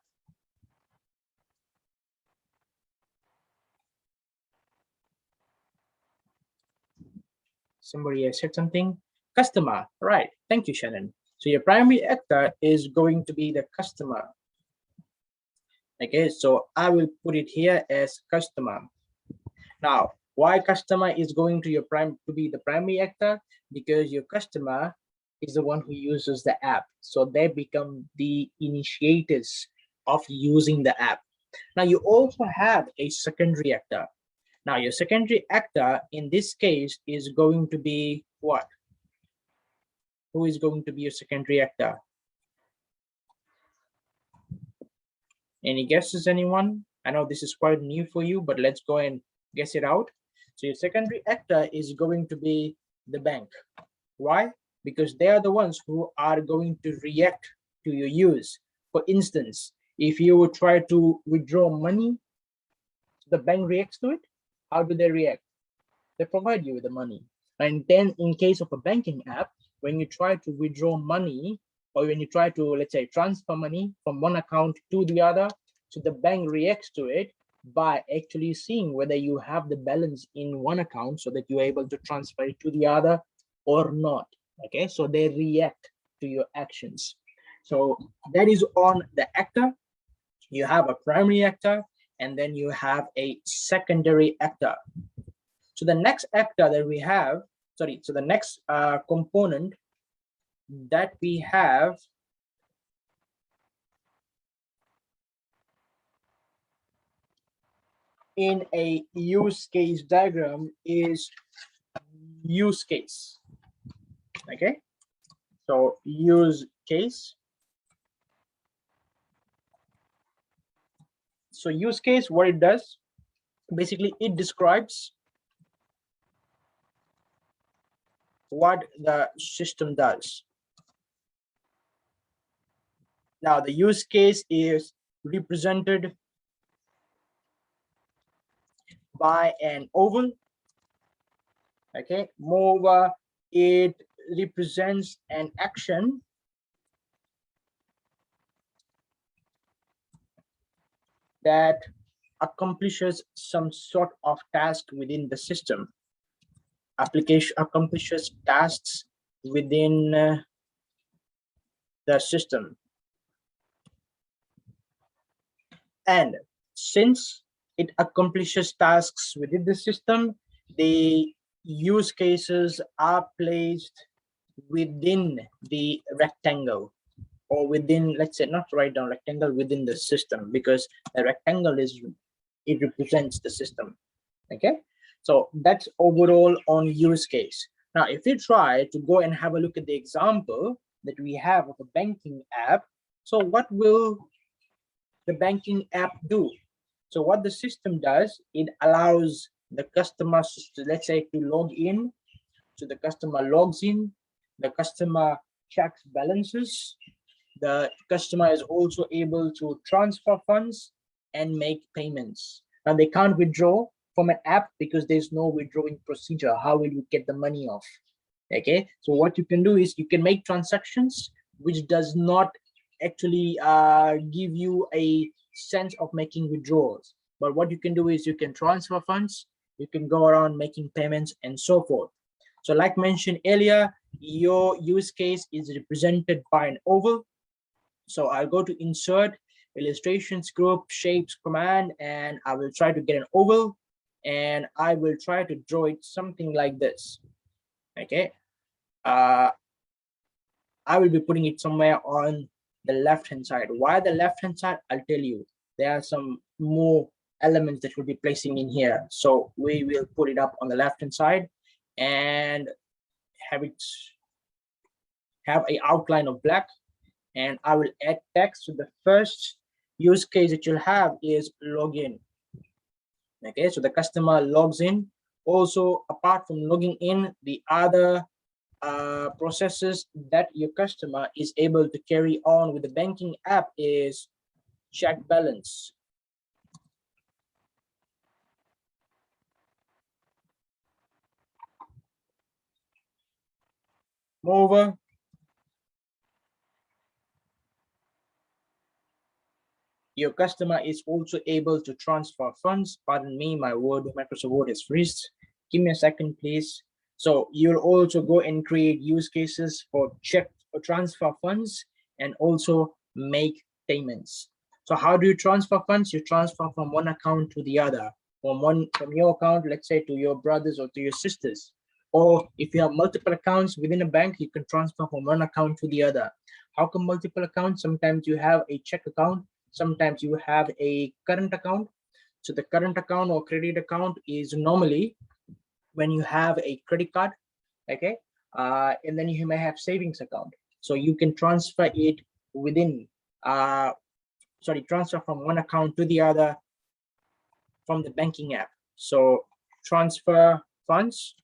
Somebody has said something. Customer, right? Thank you, Shannon. So your primary actor is going to be the customer. Okay, so I will put it here as customer. Now, why customer is going to be the primary actor? Because your customer is the one who uses the app. So they become the initiators of using the app. Now you also have a secondary actor. Now your secondary actor in this case is going to be what? Who is going to be your secondary actor? Any guesses, anyone? I know this is quite new for you, but let's go and guess it out. So your secondary actor is going to be the bank. Why? Because they are the ones who are going to react to your use. For instance, if you would try to withdraw money, the bank reacts to it. How do they react? They provide you with the money. And then in case of a banking app, when you try to withdraw money, or when you try to, let's say, transfer money from one account to the other, so the bank reacts to it by actually seeing whether you have the balance in one account so that you're able to transfer it to the other or not. Okay, so they react to your actions. So that is on the actor. You have a primary actor, and then you have a secondary actor. So the next actor that we have, so the next component that we have in a use case diagram is use case. Okay, so use case. So use case, what it does, basically it describes what the system does. Now the use case is represented by an oval. Okay, moreover, it represents an action that accomplishes some sort of task within the system. Application accomplishes tasks within the system. And since it accomplishes tasks within the system, the use cases are placed within the rectangle, or within, let's say, not right down rectangle, within the system, because the rectangle it represents the system. Okay, so that's overall on use case. Now if you try to go and have a look at the example that we have of a banking app, so what will the banking app do? So what the system does, it allows the customers to, let's say, to log in. So the customer logs in, the customer checks balances, the customer is also able to transfer funds and make payments. Now they can't withdraw from an app because there's no withdrawing procedure. How will you get the money off? Okay, so what you can do is you can make transactions which does not actually give you a sense of making withdrawals, but what you can do is you can transfer funds, you can go around making payments and so forth. So like mentioned earlier, your use case is represented by an oval. So I'll go to insert, illustrations, group, shapes, command, and I will try to get an oval, and I will try to draw it something like this. Okay, I will be putting it somewhere on the left hand side. Why the left hand side? I'll tell you. There are some more elements that we'll be placing in here. So we will put it up on the left hand side and have a outline of black, and I will add text. So the first use case that you'll have is login. Okay, so the customer logs in. Also, apart from logging in, the other processes that your customer is able to carry on with the banking app is check balance. Moreover, your customer is also able to transfer funds. Pardon me, my word, Microsoft Word is freezed. Give me a second, please. So you'll also go and create use cases for check or transfer funds and also make payments. So how do you transfer funds? You transfer from one account to the other, from your account, let's say, to your brothers or to your sisters. Or if you have multiple accounts within a bank, you can transfer from one account to the other. How come multiple accounts? Sometimes you have a check account, sometimes you have a current account. So the current account or credit account is normally when you have a credit card, okay, and then you may have savings account. So you can transfer it within, transfer from one account to the other from the banking app. So transfer funds.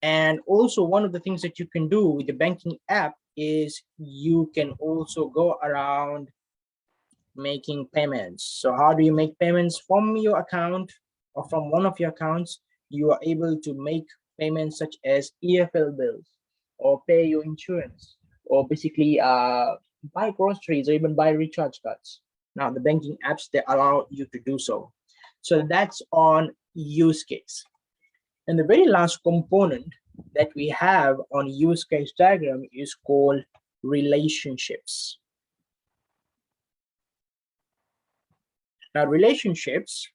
And also one of the things that you can do with the banking app is you can also go around making payments. So how do you make payments? From your account or from one of your accounts, you are able to make payments such as EFL bills, or pay your insurance, or basically buy groceries, or even buy recharge cards. Now the banking apps, they allow you to do so. So that's on use case. And the very last component that we have on use case diagram is called relationships. Now, relationships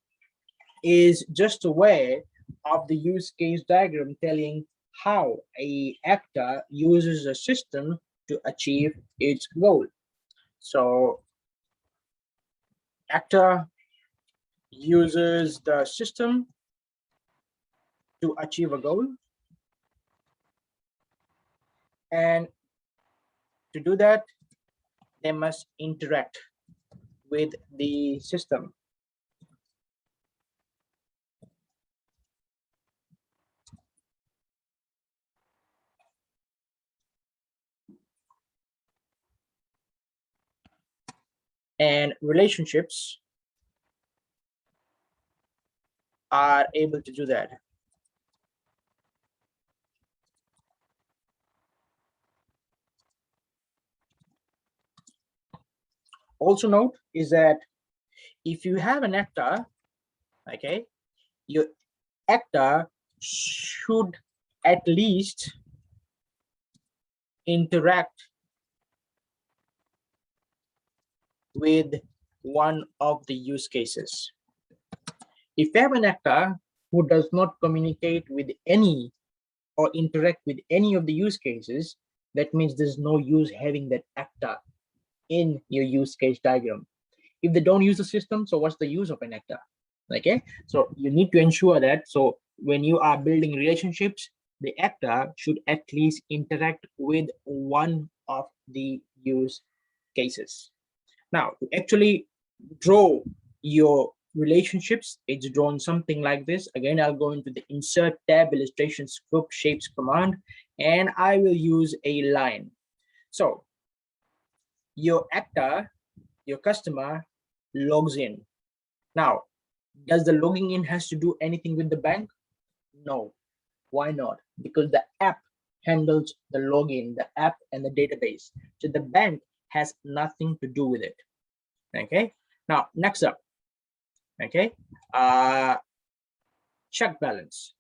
is just a way of the use case diagram telling how an actor uses a system to achieve its goal. So, actor uses the system to achieve a goal, and to do that, they must interact with the system. And relationships are able to do that. Also note is that if you have an actor, okay, your actor should at least interact with one of the use cases. If you have an actor who does not communicate with any or interact with any of the use cases, that means there's no use having that actor in your use case diagram. If they don't use the system, so what's the use of an actor? Okay, so you need to ensure that, so when you are building relationships, the actor should at least interact with one of the use cases. Now, to actually draw your relationships, it's drawn something like this. Again, I'll go into the insert tab illustration scope shapes command, and I will use a line. So your actor, your customer logs in. Now, does the logging in has to do anything with the bank? No. Why not? Because the app handles the login, the app and the database. So the bank has nothing to do with it. Okay. Now, next up, okay, check balance.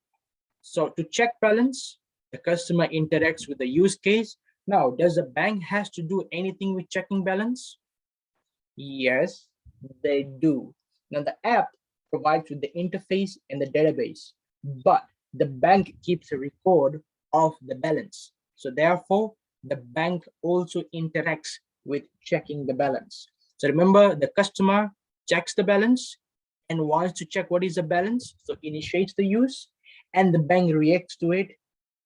So to check balance, the customer interacts with the use case. Now, does the bank has to do anything with checking balance? Yes, they do. Now, the app provides with the interface and the database, but the bank keeps a record of the balance. So therefore, the bank also interacts with checking the balance. So remember, the customer checks the balance and wants to check what is the balance, so initiates the use, and the bank reacts to it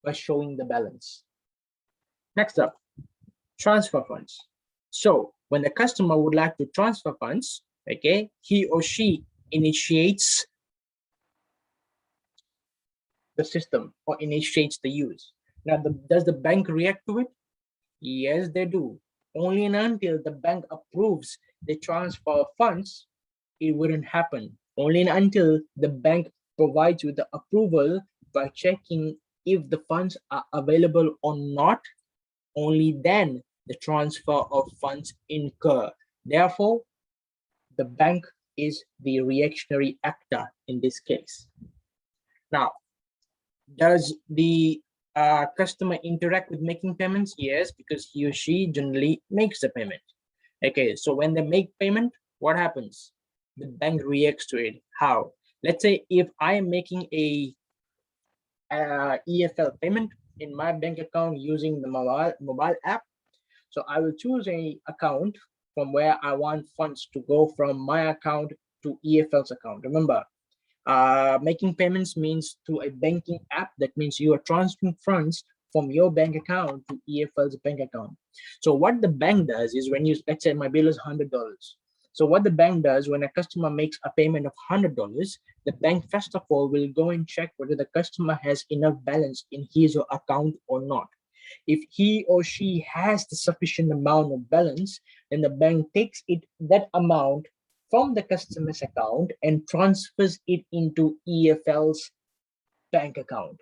by showing the balance. Next up, transfer funds. So when the customer would like to transfer funds, okay, he or she initiates the system or initiates the use. Now, does the bank react to it? Yes, they do. Only and until the bank approves the transfer of funds, it wouldn't happen. Only and until the bank provides you the approval by checking if the funds are available or not, only then the transfer of funds incur. Therefore, the bank is the reactionary actor in this case. Now, does the customer interact with making payments? Yes, because he or she generally makes the payment. Okay, so when they make payment, what happens? The bank reacts to it. How? Let's say if I am making a EFL payment in my bank account using the mobile app, so I will choose a account from where I want funds to go from my account to EFL's account. Remember, making payments means to a banking app. That means you are transferring funds from your bank account to EFL's bank account. So what the bank does is, when you, let's say my bill is $100. So what the bank does when a customer makes a payment of $100, the bank first of all will go and check whether the customer has enough balance in his or account or not. If he or she has the sufficient amount of balance, then the bank takes that amount from the customer's account and transfers it into EFL's bank account.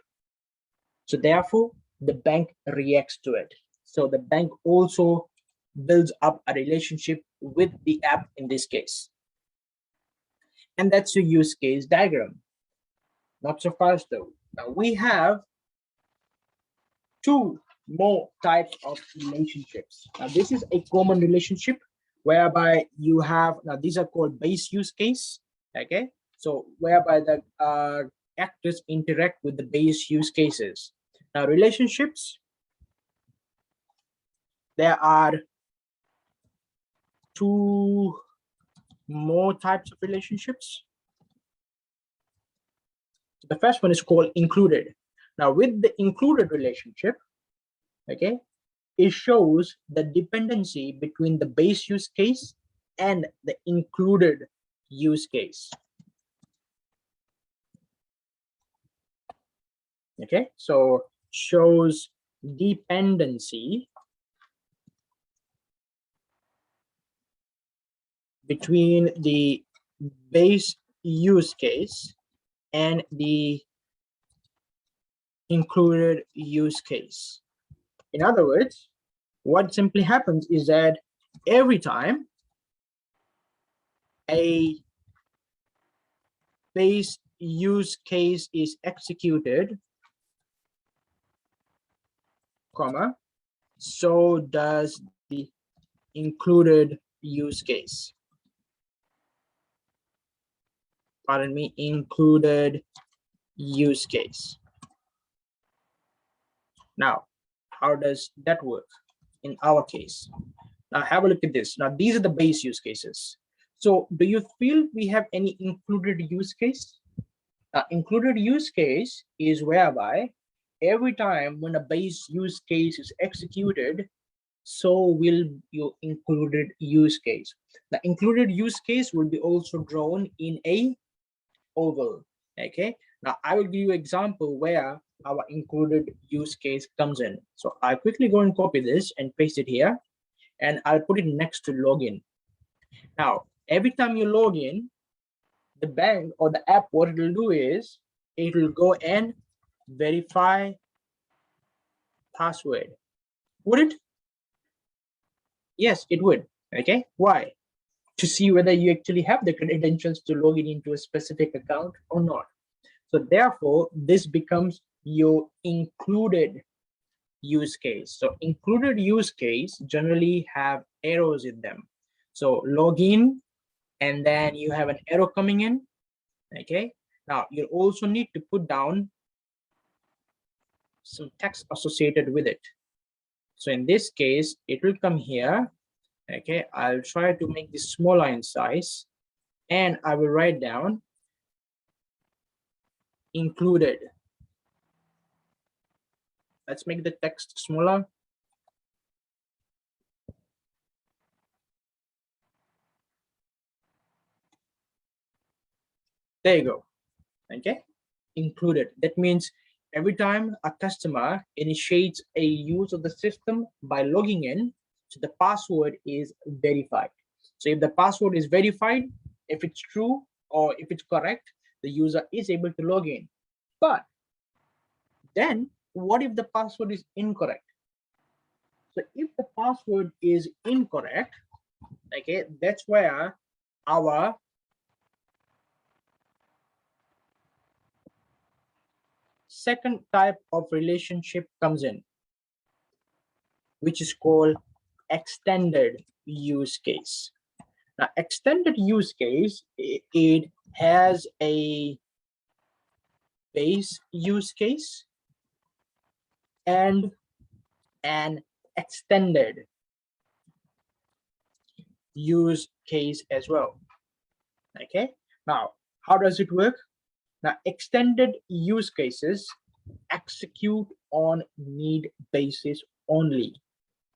So therefore, the bank reacts to it. So the bank also builds up a relationship with the app in this case. And that's your use case diagram. Not so fast though. Now we have two more types of relationships. Now this is a common relationship whereby you have, now these are called base use case, okay? So whereby the actors interact with the base use cases. Now relationships, there are two more types of relationships. The first one is called included. Now with the included relationship, okay, it shows the dependency between the base use case and the included use case. Okay, so shows dependency between the base use case and the included use case. In other words, what simply happens is that every time a base use case is executed, comma, so does the included use case. pardon me, included use case. Now, how does that work in our case? Now have a look at this. Now these are the base use cases. So do you feel we have any included use case? Included use case is whereby every time when a base use case is executed, so will your included use case. The included use case will be also drawn in a oval. Okay, now I will give you an example where our included use case comes in. So I'll quickly go and copy this and paste it here, and I'll put it next to login. Now every time you log in, the bank or the app, what it will do is it will go and verify password. Would it? Yes, it would. Okay, why? To see whether you actually have the credentials to log in into a specific account or not. So therefore, this becomes your included use case. So included use case generally have arrows in them. So log in, and then you have an arrow coming in. Okay, now you also need to put down some text associated with it. So in this case, it will come here. Okay, I'll try to make this smaller in size, and I will write down included. Let's make the text smaller. There you go. Okay, included. That means every time a customer initiates a use of the system by logging in, so the password is verified. So if the password is verified, if it's true or if it's correct, the user is able to log in. But then what if the password is incorrect? So if the password is incorrect, okay, that's where our second type of relationship comes in, which is called extended use case. Now, extended use case, it has a base use case and an extended use case as well. Okay, now how does it work? Now, extended use cases execute on need basis only.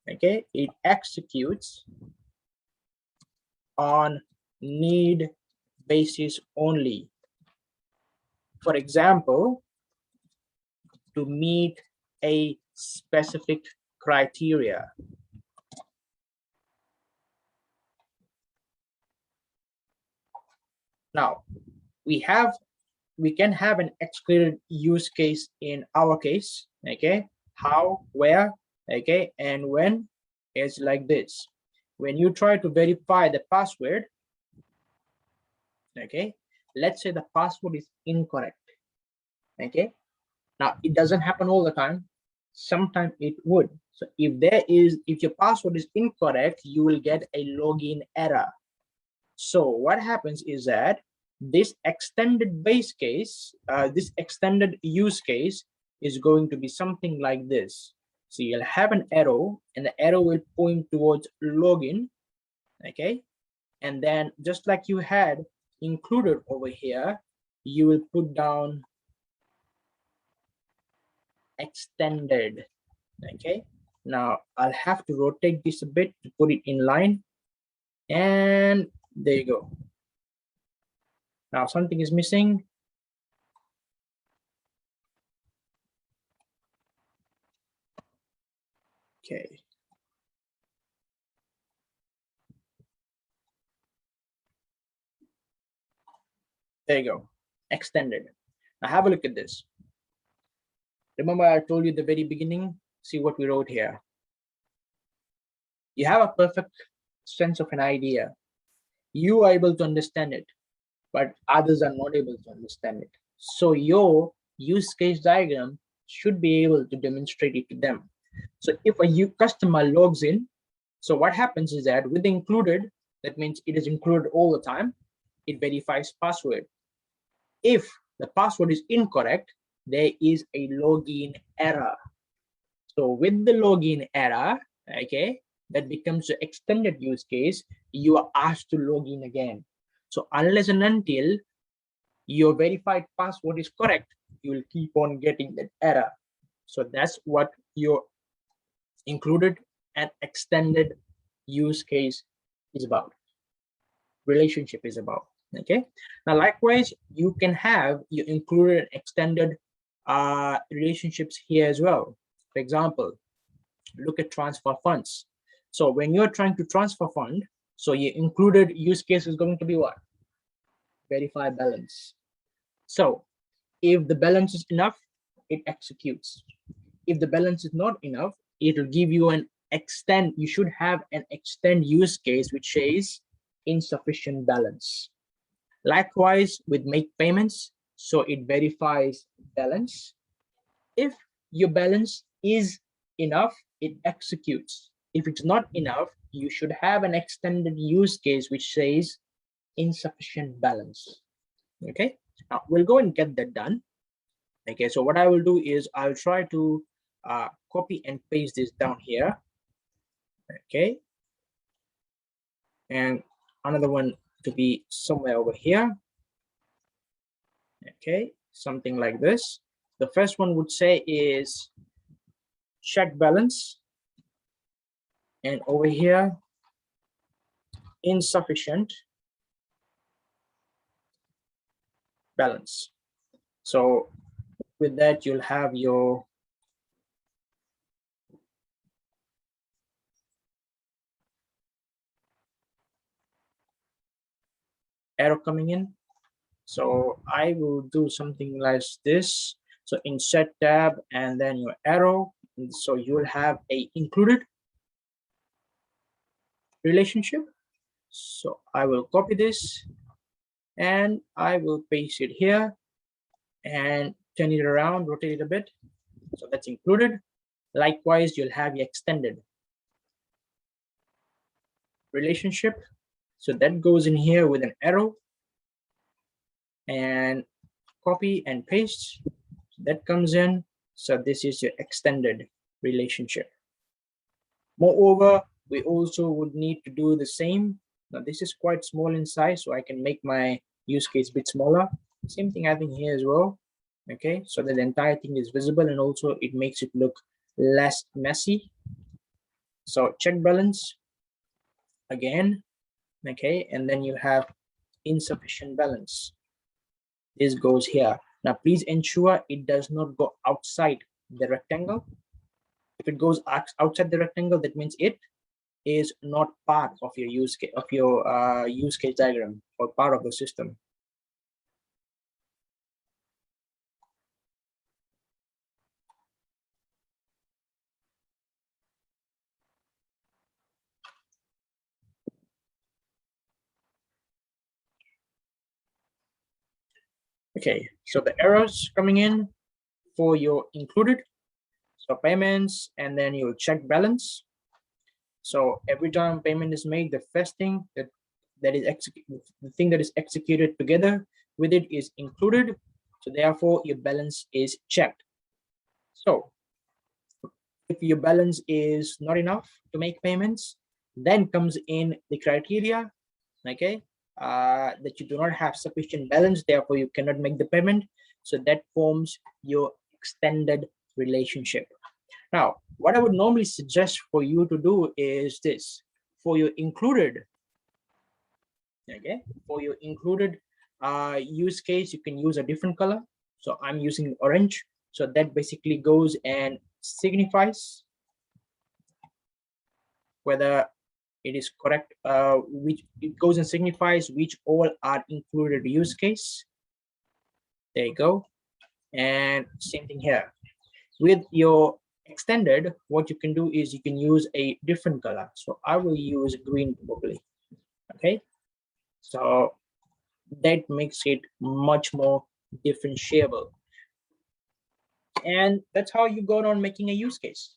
Okay, it executes on need basis only. For example, to meet a specific criteria. Now, we can have an excluded use case in our case. Okay, how, where, okay, and when is like this. When you try to verify the password, okay, let's say the password is incorrect. Okay, now it doesn't happen all the time. Sometimes it would. So if your password is incorrect, you will get a login error. So what happens is that this extended base case, this extended use case is going to be something like this. So you'll have an arrow, and the arrow will point towards login. Okay, and then just like you had included over here, you will put down extended. Okay, now I'll have to rotate this a bit to put it in line, and there you go. Now something is missing. Okay, there you go, extended. Now have a look at this. Remember I told you at the very beginning, see what we wrote here. You have a perfect sense of an idea. You are able to understand it, but others are not able to understand it. So your use case diagram should be able to demonstrate it to them. So if a customer logs in, so what happens is that with included, that means it is included all the time. It verifies password. If the password is incorrect, there is a login error. So with the login error, okay, that becomes the extended use case, you are asked to log in again. So unless and until your verified password is correct, you will keep on getting that error. So that's what your included and extended use case is about, relationship is about. Okay, now likewise you can have your included and extended relationships here as well. For example, look at transfer funds. So when you're trying to transfer fund, so your included use case is going to be what? Verify balance. So if the balance is enough, it executes. If the balance is not enough, it will give you an extend. You should have an extend use case which says insufficient balance. Likewise with make payments, so it verifies balance. If your balance is enough, it executes. If it's not enough, you should have an extended use case which says insufficient balance. Okay, now we'll go and get that done. Okay, so what I will do is I'll try to copy and paste this down here. Okay, and another one to be somewhere over here. Okay, something like this. The first one would say is check balance, and over here insufficient balance. So with that, you'll have your arrow coming in. So I will do something like this. So insert tab and then your arrow. So you will have a included relationship. So I will copy this and I will paste it here and turn it around, rotate it a bit. So that's included. Likewise, you'll have your extended relationship. So that goes in here with an arrow and copy and paste. That comes in. So this is your extended relationship. Moreover, we also would need to do the same. Now this is quite small in size, so I can make my use case a bit smaller. Same thing having here as well. Okay, so that the entire thing is visible and also it makes it look less messy. So check balance again. Okay, and then you have insufficient balance. This goes here. Now please ensure it does not go outside the rectangle. If it goes outside the rectangle, that means it is not part of your use case diagram or part of the system. Okay, so the errors coming in for your included, so payments, and then you'll check balance. So every time payment is made, the first thing that is executed, the thing that is executed together with it is included. So therefore, your balance is checked. So if your balance is not enough to make payments, then comes in the criteria, okay, that you do not have sufficient balance, therefore you cannot make the payment. So that forms your extended relationship. Now, what I would normally suggest for you to do is this. For your included, okay, for your included use case, you can use a different color. So I'm using orange. So that basically goes and signifies whether it is correct, which it goes and signifies which all are included use case. There you go. And same thing here. With your extended, what you can do is you can use a different color. So I will use green probably. Okay. So that makes it much more differentiable. And that's how you go on making a use case.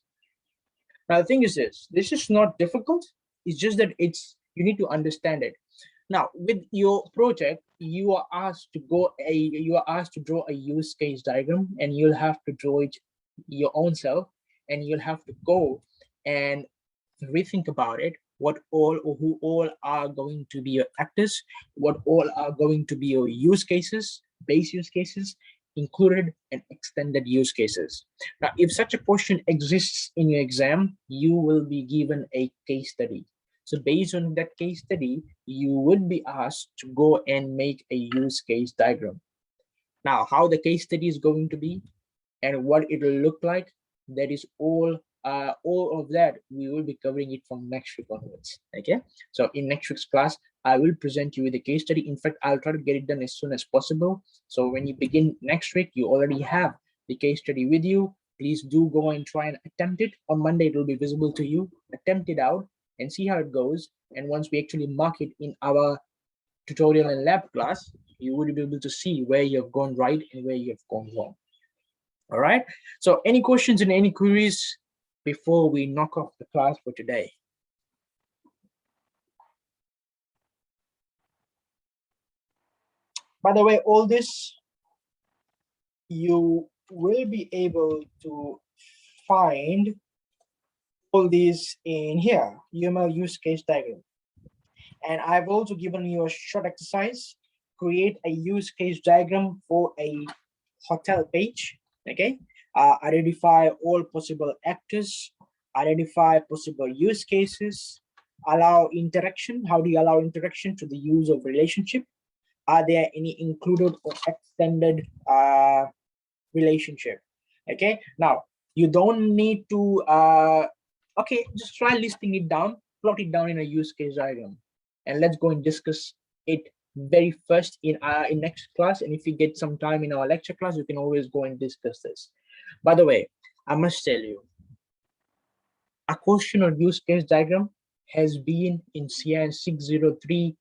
Now the thing is this is not difficult. It's just that you need to understand it. Now, with your project, you are asked to draw a use case diagram, and you'll have to draw it your own self, and you'll have to go and rethink about it, what all or who all are going to be your actors, what all are going to be your use cases, base use cases, included and extended use cases. Now, if such a question exists in your exam, you will be given a case study. So based on that case study, you would be asked to go and make a use case diagram. Now, how the case study is going to be and what it will look like, that is all of that we will be covering it from next week onwards. Okay, so in next week's class, I will present you with a case study. In fact, I'll try to get it done as soon as possible. So when you begin next week, you already have the case study with you. Please do go and try and attempt it. On Monday, it will be visible to you. Attempt it out and see how it goes. And once we actually mark it in our tutorial and lab class, you will be able to see where you've gone right and where you've gone wrong. All right, so any questions and any queries before we knock off the class for today? By the way, all this you will be able to find all these in here, UML use case diagram. And I've also given you a short exercise, create a use case diagram for a hotel page. Okay, identify all possible actors, identify possible use cases, allow interaction. How do you allow interaction to the use of relationship? Are there any included or extended relationship? Okay, now you don't need to okay, just try listing it down, plot it down in a use case diagram, and let's go and discuss it very first in next class. And if you get some time in our lecture class, you can always go and discuss this. By the way, I must tell you, a question or use case diagram has been in CIN603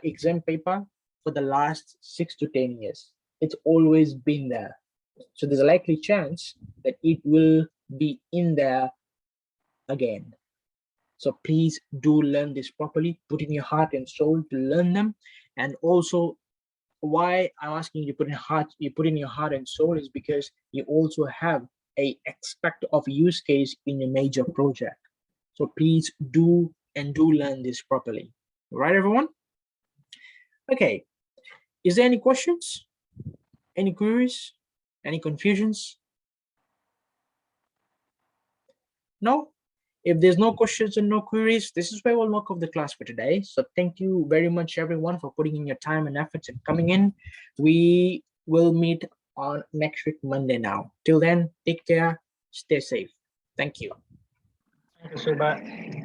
exam paper for the last 6 to 10 years. It's always been there. So there's a likely chance that it will be in there again. So please do learn this properly, put in your heart and soul to learn them. And also, why I'm asking you to put in your heart and soul is because you also have a aspect of use case in your major project. So please do learn this properly. All right, everyone? Okay, is there any questions? Any queries? Any confusions? No? If there's no questions and no queries, this is where we'll knock off the class for today. So thank you very much, everyone, for putting in your time and efforts and coming in. We will meet on next week, Monday now. Till then, take care, stay safe. Thank you. Thank you, Subha.